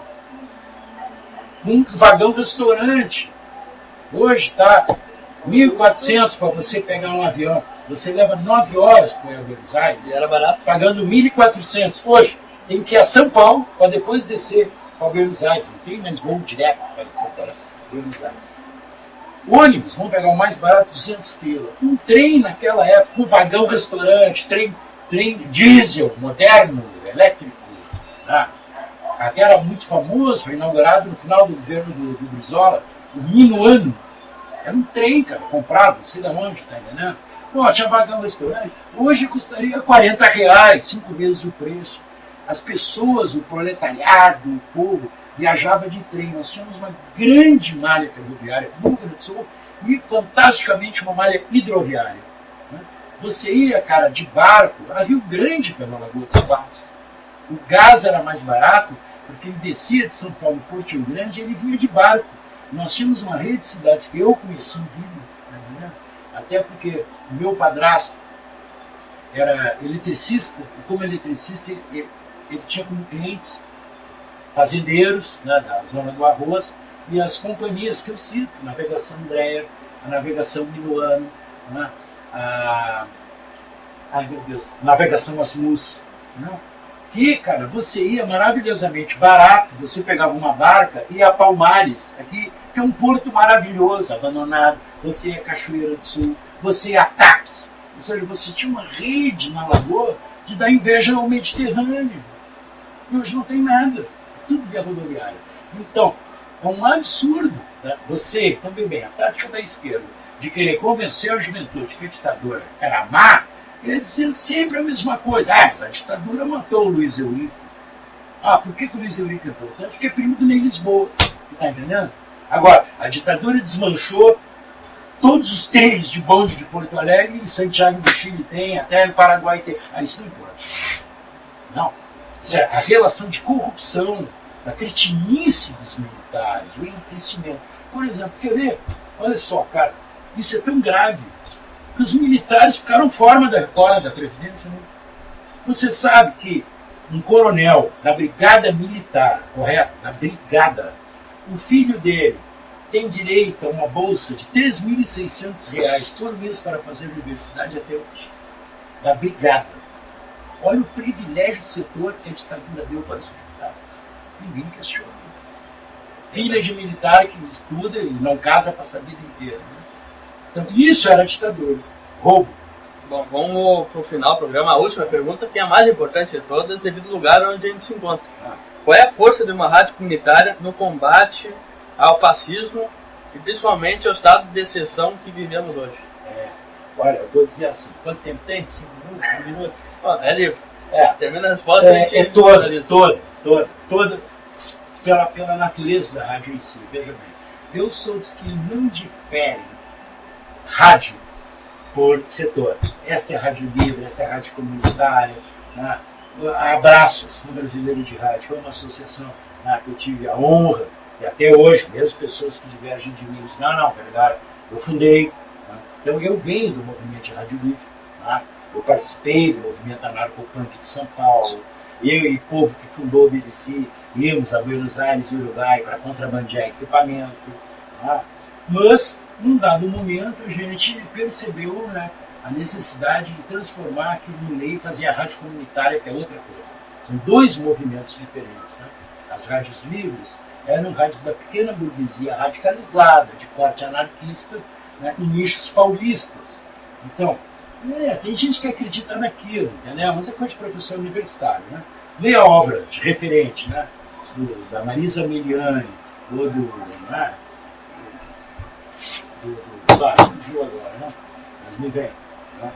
com um vagão restaurante. Hoje está 1.400 para você pegar um avião. Você leva 9 horas para ir a Buenos Aires. E era barato. Pagando 1.400. Hoje tem que ir a São Paulo para depois descer para Buenos Aires. Não tem mais voo direto para Buenos Aires. Ônibus, vamos pegar o mais barato, 200 pila. Um trem naquela época, um vagão restaurante, trem diesel, moderno, elétrico. Né? Até era muito famoso, foi inaugurado no final do governo do Brizola, o Minuano. Era um trem, cara, comprado, não sei de onde, tá entendendo? Pô, tinha vagão restaurante. Hoje custaria R$40, 5 vezes o preço. As pessoas, o proletariado, o povo, viajava de trem. Nós tínhamos uma grande malha ferroviária no Rio Grande do Sul e, fantasticamente, uma malha hidroviária. Né? Você ia, cara, de barco a Rio Grande pela Lagoa dos Patos. O gás era mais barato porque ele descia de São Paulo, Porto Rio Grande, e ele vinha de barco. Nós tínhamos uma rede de cidades que eu conheci em vida, né? Até porque o meu padrasto era eletricista, e como eletricista ele tinha como clientes fazendeiros, né, da zona do arroz, e as companhias que eu cito, Navegação Dreyer, a Navegação Minuano, né, Navegação Asmus, né, que, cara, você ia maravilhosamente barato, você pegava uma barca e ia a Palmares, aqui, que é um porto maravilhoso, abandonado, você ia a Cachoeira do Sul, você ia a Taps, ou seja, você tinha uma rede na lagoa de dar inveja ao Mediterrâneo. E hoje não tem nada, tudo via rodoviária. Então, é um absurdo, né? Você, também bem, a tática da esquerda, de querer convencer a juventude que a ditadura era má, é dizendo sempre a mesma coisa. Ah, mas a ditadura matou o Luiz Eurico. Ah, por que o Luiz Eurico é importante? Porque é primo do Ney Lisboa. Você está entendendo? Agora, a ditadura desmanchou todos os trilhos de bonde de Porto Alegre, em Santiago do Chile tem, até no Paraguai tem. Ah, isso não importa. Não. A relação de corrupção, da cretinice dos militares, o enriquecimento. Por exemplo, quer ver? Olha só, cara, isso é tão grave que os militares ficaram fora da Previdência. Né? Você sabe que um coronel da Brigada Militar, correto? Da Brigada, o filho dele tem direito a uma bolsa de R$3.600 por mês para fazer universidade até hoje. Da Brigada. Olha o privilégio do setor que a ditadura deu para os militares. Ninguém questiona. Filha de militar que estuda e não casa para a vida inteira. Né? Então, isso era ditadura. Roubo. Bom, vamos para o final do programa. A última pergunta, que é a mais importante de todas, devido ao lugar onde a gente se encontra. Qual é a força de uma rádio comunitária no combate ao fascismo e principalmente ao estado de exceção que vivemos hoje? Olha, eu vou dizer assim, quanto tempo tem? 5 minutos? 1 minuto? É livre. Termina a resposta. Toda pela natureza da rádio em si. Veja bem, eu sou dos que não diferem rádio por setor. Esta é a rádio livre, esta é a rádio comunitária. Né? Abraços no Brasileiro de Rádio, foi uma associação que eu tive a honra, e até hoje, mesmo pessoas que divergem de mim, dizem, não, verdade, eu fundei. Né? Então eu venho do movimento de rádio livre. Né? Eu participei do movimento anarcopunk de São Paulo. Eu e o povo que fundou o BBC íamos a Buenos Aires e Uruguai para contrabandear equipamento. Né? Mas, num dado momento, a gente percebeu, né, a necessidade de transformar aquilo em lei e fazer a rádio comunitária, que é outra coisa. São 2 movimentos diferentes. Né? As rádios livres eram rádios da pequena burguesia radicalizada, de corte anarquista, né, com nichos paulistas. Então, tem gente que acredita naquilo, entendeu? Mas é coisa de professor universitário. Né? Lê a obra de referente, né? Da Marisa Miliani, ou do fugiu agora, né? Mas me vem. Né?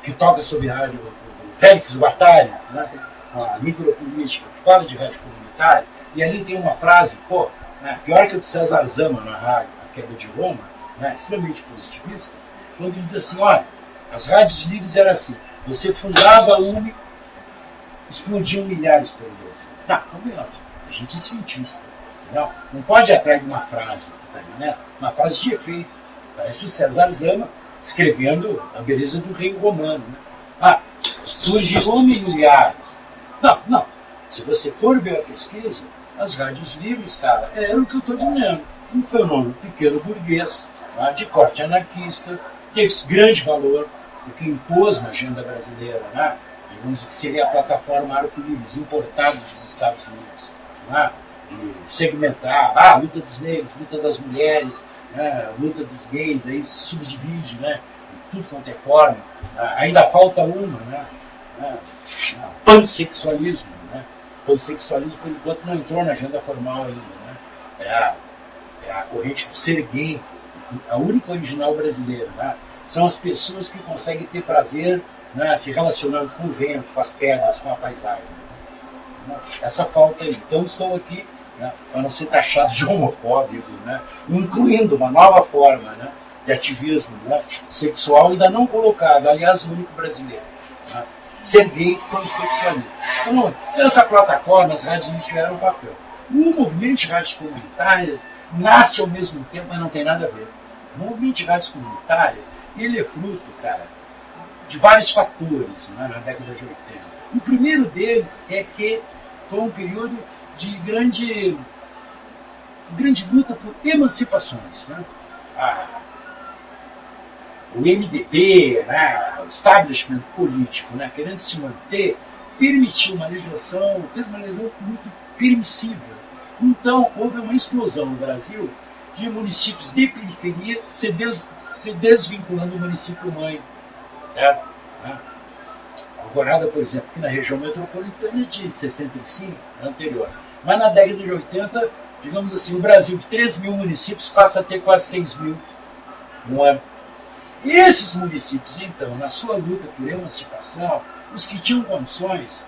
Que toca sobre rádio, do Félix Guattari, né? A micropolítica, que fala de rádio comunitária, e ali tem uma frase, né? Pior que o de César Zama na rádio, A Queda de Roma, né? Extremamente positivista, quando ele diz assim, olha, as rádios livres eram assim, você fundava uma, explodiam milhares por vez. Não, a gente é cientista. Não pode ir atrás de uma frase, né? Uma frase de efeito. Parece o César Zama escrevendo a beleza do rei romano. Né? Surgiram milhares. Não. Se você for ver a pesquisa, as rádios livres, cara, era o que eu estou dizendo. Um fenômeno pequeno burguês, de corte anarquista, teve grande valor, porque impôs na agenda brasileira, né? Digamos que seria a plataforma arco-íris importada dos Estados Unidos, né? De segmentar a luta dos negros, luta das mulheres, né? Luta dos gays, aí se subdivide, né? Tudo quanto é forma. Ainda falta uma, né? Pansexualismo. Né? Pansexualismo, por enquanto, não entrou na agenda formal ainda. Né? É a corrente do ser gay, a única original brasileira. Né? São as pessoas que conseguem ter prazer, né, se relacionando com o vento, com as pedras, com a paisagem. Né? Essa falta aí. Então estou aqui, né, para não ser taxado de homofóbico, né, incluindo uma nova forma, né, de ativismo, né, sexual ainda não colocado, aliás, o único brasileiro. Né, ser gay pansexualismo. Então, essa plataforma, as rádios não tiveram papel. O movimento de rádios comunitárias nasce ao mesmo tempo, mas não tem nada a ver. O movimento de rádios comunitárias, ele é fruto, cara, de vários fatores, né, na década de 80. O primeiro deles é que foi um período de grande luta por emancipações. Né? O MDB, né, o establishment político, né, querendo se manter, permitiu uma legislação, fez uma legislação muito permissível. Então, houve uma explosão no Brasil de municípios de periferia se desvinculando do município-mãe. Certo? Alvorada, por exemplo, aqui na região metropolitana de 65, anterior. Mas na década de 80, digamos assim, o Brasil de 3 mil municípios passa a ter quase 6 mil no ano. E esses municípios, então, na sua luta por emancipação, os que tinham condições,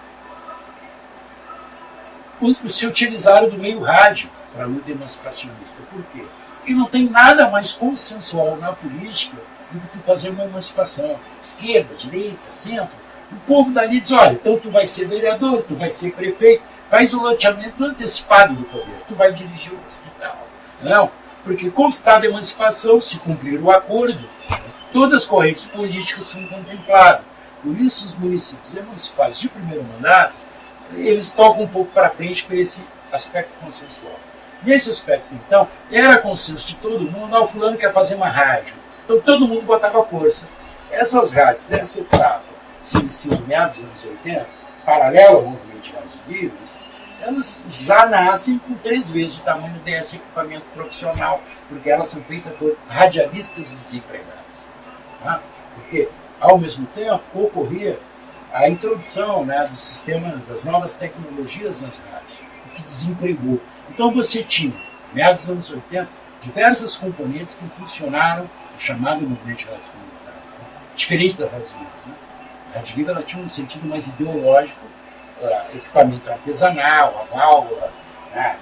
se utilizaram do meio rádio para a luta emancipacionista. Por quê? Porque não tem nada mais consensual na política do que tu fazer uma emancipação. Esquerda, direita, centro. O povo dali diz, olha, então tu vai ser vereador, tu vai ser prefeito, faz o loteamento antecipado do poder, tu vai dirigir o hospital. Não, porque como está a emancipação, se cumprir o acordo, todas as correntes políticas são contempladas. Por isso os municípios emancipados de primeiro mandato, eles tocam um pouco para frente para esse aspecto consensual. Nesse aspecto, então, era consenso de todo mundo, o fulano quer fazer uma rádio. Então todo mundo botava força. Essas rádios, nessa etapa, se iniciam em meados dos anos 80, paralelo ao movimento de rádios livres, elas já nascem com 3 vezes o tamanho desse equipamento profissional, porque elas são feitas por radialistas desempregados. Tá? Porque, ao mesmo tempo, ocorria a introdução, né, dos sistemas, das novas tecnologias nas rádios, o que desempregou. Então você tinha, meados dos anos 80, diversas componentes que funcionaram o chamado movimento de rádios comunitárias, né? Diferente da Rádio Livre. Né? A Rádio Livre ela tinha um sentido mais ideológico, equipamento artesanal, a válvula, né?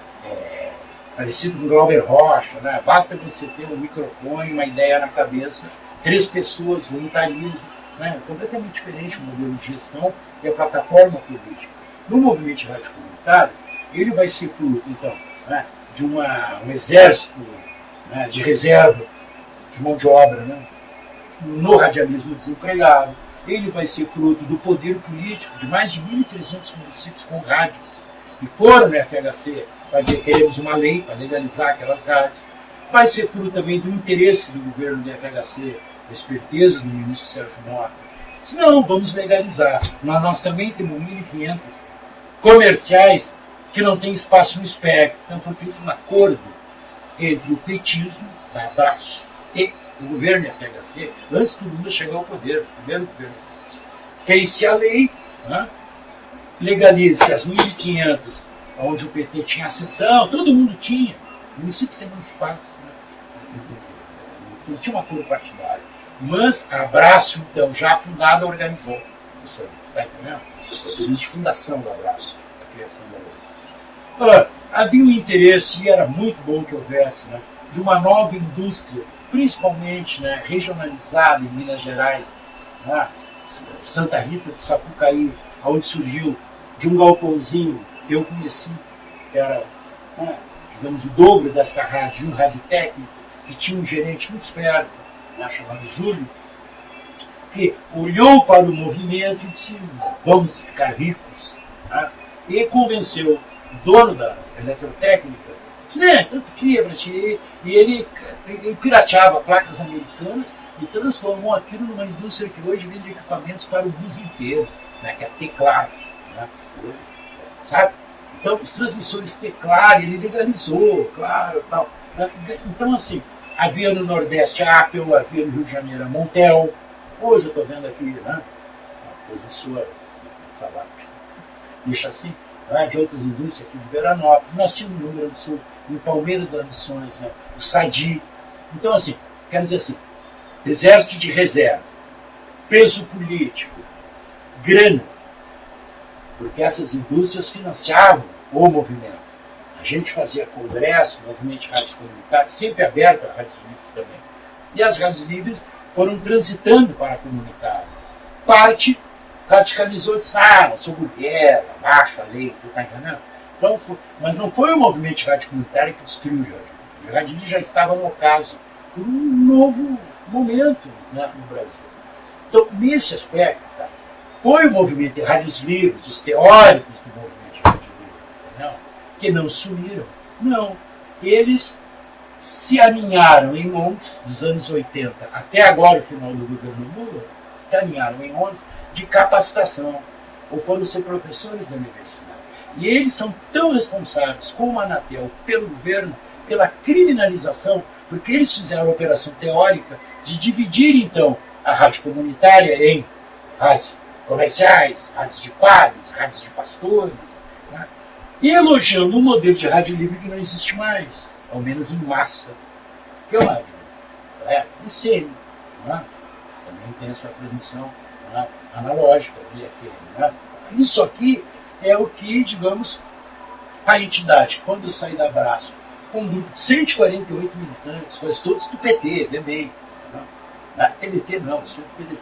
Parecido com o Glauber Rocha, né? Basta você ter um microfone, uma ideia na cabeça, 3 pessoas, voluntarismo, né? Completamente diferente o modelo de gestão e a plataforma política. No movimento de rádio comunitário, ele vai ser fruto, então, né, de um exército, né, de reserva, de mão de obra, né, no radialismo desempregado. Ele vai ser fruto do poder político de mais de 1.300 municípios com rádios, que foram no FHC para dizer que queremos uma lei para legalizar aquelas rádios. Vai ser fruto também do interesse do governo do FHC, da esperteza do ministro Sérgio Mota. Se não, vamos legalizar. Mas nós também temos 1.500 comerciais que não tem espaço no espectro. Então foi feito um acordo entre o petismo, da Abraço, e o governo e a FHC, antes que o Lula chegar ao poder, o primeiro governo da FHC. Fez-se a lei, né? Legalize-se as 1.500, onde o PT tinha ascensão, todo mundo tinha, municípios emancipados, né? Não tinha um acordo partidário. Mas a Abraço, então, já fundada, organizou isso aí, está entendendo? Existe fundação do Abraço, a criação da lei. Ora, havia um interesse, e era muito bom que houvesse, né, de uma nova indústria, principalmente, né, regionalizada em Minas Gerais, né, Santa Rita de Sapucaí, onde surgiu de um galpãozinho que eu conheci, que era, né, digamos, o dobro desta rádio, um rádio técnico, que tinha um gerente muito esperto, né, chamado Júlio, que olhou para o movimento e disse, vamos ficar ricos, né, e convenceu o dono da eletrotécnica, disse, né, tanto cria para ti, e ele pirateava placas americanas e transformou aquilo numa indústria que hoje vende equipamentos para o mundo inteiro, né, que é a Teclar, né, sabe? Então, os transmissores Teclar, ele legalizou, claro, tal. Então, assim, havia no Nordeste a Apple, havia no Rio de Janeiro a Montel, hoje eu estou vendo aqui, né, a transmissora, deixa assim, né, de outras indústrias aqui de Veranópolis, nós tínhamos no Rio Grande do Sul, em Palmeiras das Missões, né, o Sadi. Então, assim, quer dizer assim, exército de reserva, peso político, grana, porque essas indústrias financiavam o movimento. A gente fazia congresso, movimento de rádios comunitárias, sempre aberto a rádios livres também. E as rádios livres foram transitando para comunitárias. Parte radicalizou e disse, eu sou mulher, abaixo a lei, tu tá entendendo? Então, mas não foi o movimento de rádio comunitária que destruiu o rádio. O rádio livre já estava no ocaso por um novo momento, né, no Brasil. Então, nesse aspecto, tá, foi o movimento de rádios livres, os teóricos do movimento de rádio livre, entendeu? Que não sumiram. Não. Eles se aninharam em ONGs dos anos 80 até agora, o final do governo Lula, se aninharam em ONGs de capacitação, ou foram ser professores da universidade. E eles são tão responsáveis como a Anatel, pelo governo, pela criminalização, porque eles fizeram a operação teórica de dividir, então, a rádio comunitária em rádios comerciais, rádios de padres, rádios de pastores, né? E elogiando um modelo de rádio livre que não existe mais, ao menos em massa, que é o rádio, ICM, né? Também tem a sua transmissão, né, analógica, FM. Né? Isso aqui é o que, digamos, a entidade, quando eu saí da Abraço, com um grupo de 148 militantes, quase todos do PT, VBI, né? Da PDT não, eu sou do PDT,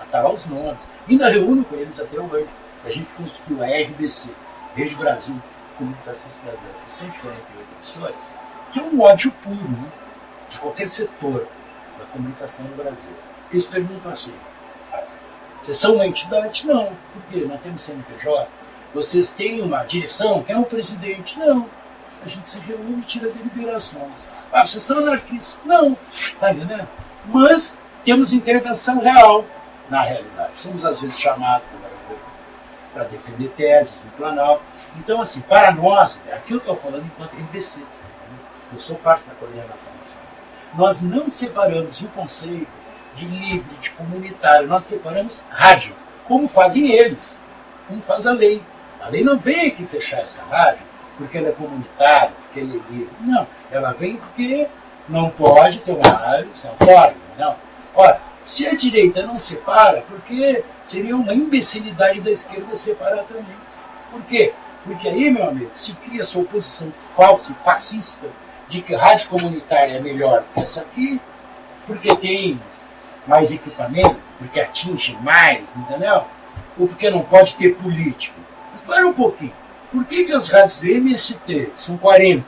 está lá os nomes, ainda reúno com eles até hoje. A gente constituiu a RBC, Rede Brasil de Comunicação Cidadã, de 148 pessoas, que é um ódio puro, né, de qualquer setor da comunicação no Brasil. Eles perguntam assim, vocês são uma entidade? Não. Por quê? Não temos CNPJ? Vocês têm uma direção? Quem é o presidente? Não. A gente se reúne e tira deliberações. Vocês são anarquistas? Não. Está entendendo? Mas temos intervenção real na realidade. Somos às vezes chamados para defender teses no Planalto. Então, assim, para nós, aqui eu estou falando enquanto RDC, eu sou parte da coordenação nacional, nós não separamos o conceito de livre, de comunitário, nós separamos rádio, como fazem eles, como faz a lei. A lei não vem aqui fechar essa rádio porque ela é comunitária, porque ela é livre. Não, ela vem porque não pode ter uma rádio sem autógrafo, não. Ora, se a direita não separa, porque seria uma imbecilidade da esquerda separar também. Por quê? Porque aí, meu amigo, se cria essa oposição falsa e fascista de que rádio comunitária é melhor que essa aqui, porque tem mais equipamento, porque atinge mais, entendeu? Ou porque não pode ter político. Mas para um pouquinho. Por que as rádios do MST, que são 40,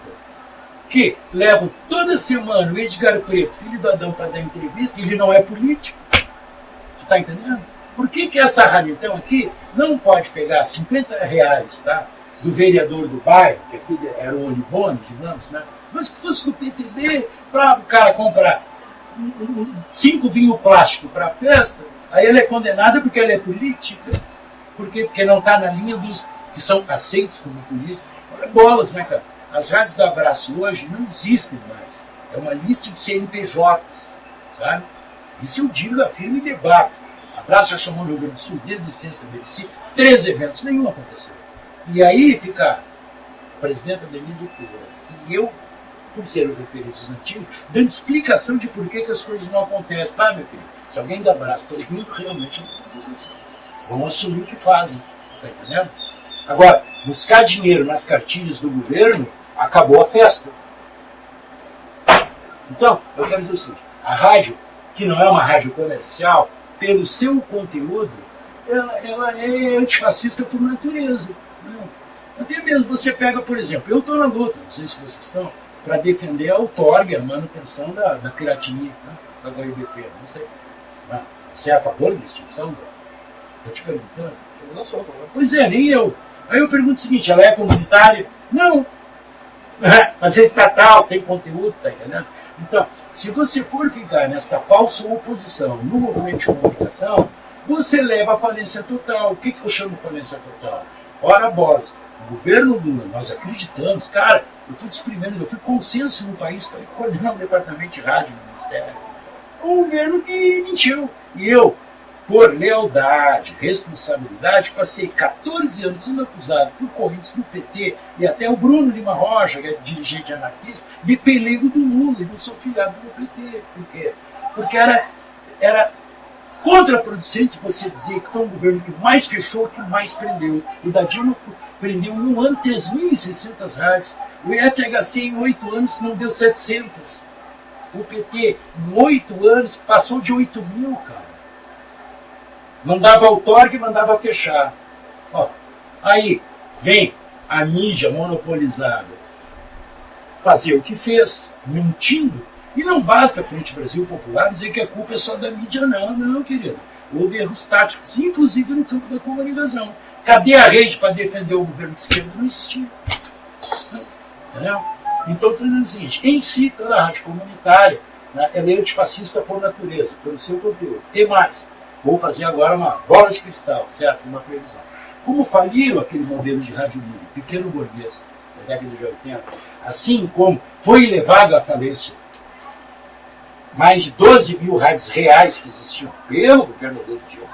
que levam toda semana o Edgar Preto, filho do Adão, para dar entrevista, ele não é político? Você está entendendo? Por que essa rádio, então, aqui, não pode pegar R$50, tá? Do vereador do bairro, que aqui era o Olibone, digamos, né? Mas se fosse do PTB, para o cara comprar 5 vinhos plásticos para a festa, aí ele é condenado porque ele é política. Por quê? Porque não está na linha dos que são aceitos como polícia. Olha bolas, né, cara? As rádios da Abraço hoje não existem mais. É uma lista de CNPJs, sabe? Isso eu digo, afirmo e debato. A Abraço já chamou no Rio Grande do Sul, desde os tempos que eu obedeci, 3 eventos, nenhum aconteceu. E aí fica a presidenta Denise Figueiredo e eu, por ser o referências antigo, dando explicação de por que as coisas não acontecem. Tá, meu querido? Se alguém dá abraço todo mundo, realmente não acontece. Vão assumir o que fazem. Tá entendendo? Agora, buscar dinheiro nas cartilhas do governo, acabou a festa. Então, eu quero dizer o seguinte, a rádio, que não é uma rádio comercial, pelo seu conteúdo, ela é antifascista por natureza. Até mesmo você pega, por exemplo, eu estou na luta, não sei se vocês estão, para defender a outorga, a manutenção da piratinia, né? Da Guaibefeira, não sei. Você é a favor da extinção? Estou te perguntando. Eu não sou a favor. Pois é, nem eu. Aí eu pergunto o seguinte, ela é comunitária? Não. Mas é estatal, tem conteúdo, tá entendendo? Então, se você for ficar nesta falsa oposição no movimento de comunicação, você leva à falência total. O que eu chamo de falência total? Ora, bolas, o governo Lula, nós acreditamos, cara, eu fui dos primeiros, eu fui consenso no país para coordenar o departamento de rádio no Ministério. Um governo que mentiu. E eu, por lealdade, responsabilidade, passei 14 anos sendo acusado por correntes do PT e até o Bruno Lima Rocha, que é dirigente anarquista, de pelego do Lula, e não sou filiado do PT. Por quê? Porque era contraproducente você dizer que foi um governo que mais fechou, que mais prendeu. O da Dilma prendeu em um ano 3.600 rádios. O FHC em 8 anos não deu 700. O PT em 8 anos passou de 8.000, cara. Mandava outorga e mandava fechar. Ó, aí vem a mídia monopolizada fazer o que fez, mentindo. E não basta a Frente Brasil Popular dizer que a culpa é só da mídia, não, querido. Houve erros táticos, inclusive no campo da comunicação. Cadê a rede para defender o governo de esquerda? Não existia. Entendeu? Então, estou dizendo o seguinte, em si, toda a rádio comunitária, né, ela é antifascista por natureza, pelo seu conteúdo. Tem mais. Vou fazer agora uma bola de cristal, certo? Uma previsão. Como faliram aquele modelo de rádio livre, pequeno burguês, da década de 80, assim como foi levado à falência mais de 12.000 rádios reais que existiam pelo governador Dilma.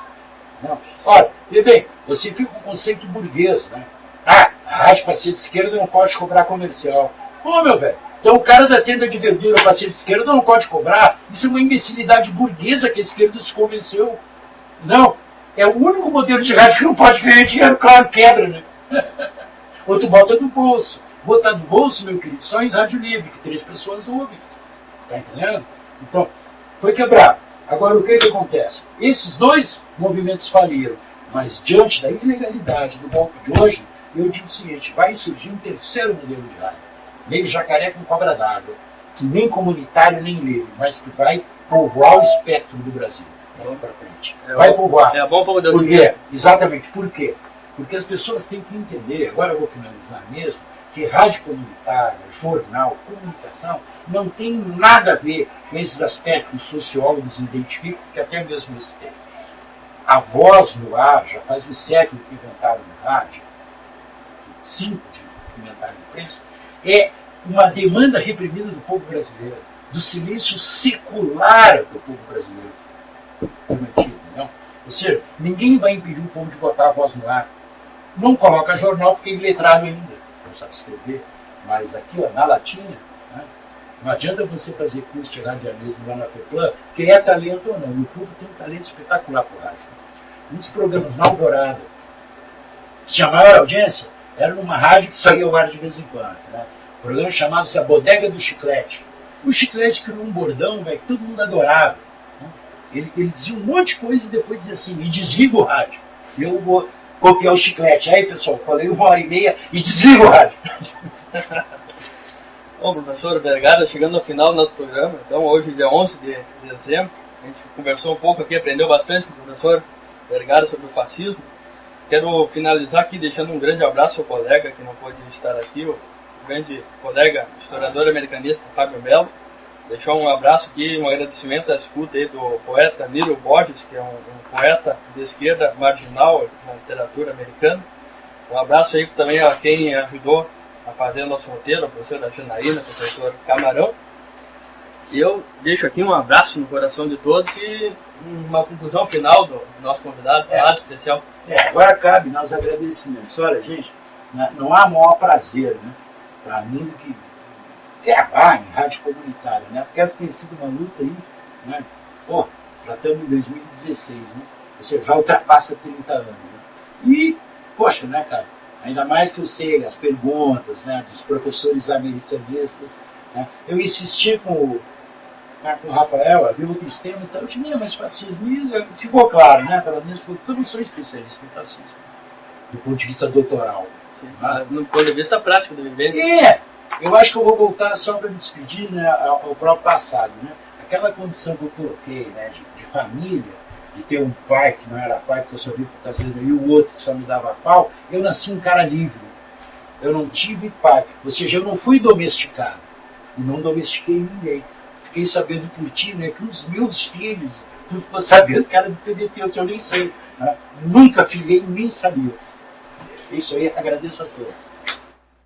Não. Ora, bem, você fica com o conceito burguês, né? Ah, a rádio para ser de esquerda não pode cobrar comercial. Ô, meu velho, então o cara da tenda de verdura para ser de esquerda não pode cobrar. Isso é uma imbecilidade burguesa que a esquerda se convenceu. Não, é o único modelo de rádio que não pode ganhar dinheiro, claro, quebra, né? Outro bota do bolso. Botar do bolso, meu querido, só em rádio livre, que 3 pessoas ouvem. Tá entendendo? Então, foi quebrado. Agora, o que acontece? Esses 2 movimentos faliram, mas diante da ilegalidade do golpe de hoje, eu digo o seguinte, vai surgir um terceiro modelo de rádio, meio jacaré com cobra d'água, que nem comunitário nem livre, mas que vai povoar o espectro do Brasil. Vamos para frente. Vai povoar. É bom para Deus. Por quê? Exatamente. Por quê? Porque as pessoas têm que entender, agora eu vou finalizar mesmo, que rádio comunitária, jornal, comunicação, não tem nada a ver com esses aspectos que os sociólogos identificam, que até mesmo eles têm. A voz no ar, já faz um século que inventaram no rádio, 5 de comentário de imprensa, é uma demanda reprimida do povo brasileiro, do silêncio secular do povo brasileiro. Entendeu? Ou seja, ninguém vai impedir o povo de botar a voz no ar. Não coloca jornal porque é iletrado ainda, não sabe escrever. Mas aqui, ó, na latinha, né, não adianta você fazer curso de radialismo lá na FEPLAN, que é talento ou não. O povo tem um talento espetacular para o rádio. Um dos programas na Alvorada, que tinha maior audiência, era numa rádio que saía ao ar de vez em quando. Né? O programa chamava-se A Bodega do Chiclete. O Chiclete criou um bordão, véio, que todo mundo adorava. Né? Ele dizia um monte de coisa e depois dizia assim, e desliga o rádio. Eu vou copiar o Chiclete. Aí, pessoal, falei 1h30 e desliga o rádio. Bom, professor Vergara, chegando ao final do nosso programa, então hoje, dia 11 de dezembro, a gente conversou um pouco aqui, aprendeu bastante com o professor Vergara sobre o fascismo. Quero finalizar aqui deixando um grande abraço ao colega que não pôde estar aqui, o grande colega historiador americanista Fábio Melo. Deixar um abraço aqui, um agradecimento à escuta aí do poeta Nilo Borges, que é um poeta de esquerda marginal na literatura americana. Um abraço aí também a quem ajudou a fazer o nosso roteiro, a professora Janaína, o professor Camarão. E eu deixo aqui um abraço no coração de todos e uma conclusão final do nosso convidado, lado especial. Agora cabe nós agradecimentos. Olha, gente, não há maior prazer, né, para mim, do que gravar em rádio comunitária, né? Porque essa tem sido uma luta aí, né? Pô, já estamos em 2016, né? Você já ultrapassa 30 anos, né? E, poxa, né, cara? Ainda mais que eu sei as perguntas, né, dos professores americanistas, né? Eu insisti com o Rafael, havia outros temas, então eu tinha mais fascismo, e ficou claro, né? Pelo menos porque eu não sou especialista em fascismo, do ponto de vista doutoral. Sim, né? No ponto de vista prático da vivência. Eu acho que eu vou voltar só para me despedir, né, ao próprio passado. Né? Aquela condição que eu coloquei, né, de família, de ter um pai que não era pai, que eu só vi por causa dele, e o outro que só me dava pau, eu nasci um cara livre. Eu não tive pai. Ou seja, eu não fui domesticado. E não domestiquei ninguém. Fiquei sabendo por ti, né, que os meus filhos, tu ficou sabendo que era do PDT, eu nem sei. Né? Nunca filhei, nem sabia. Isso aí, agradeço a todos.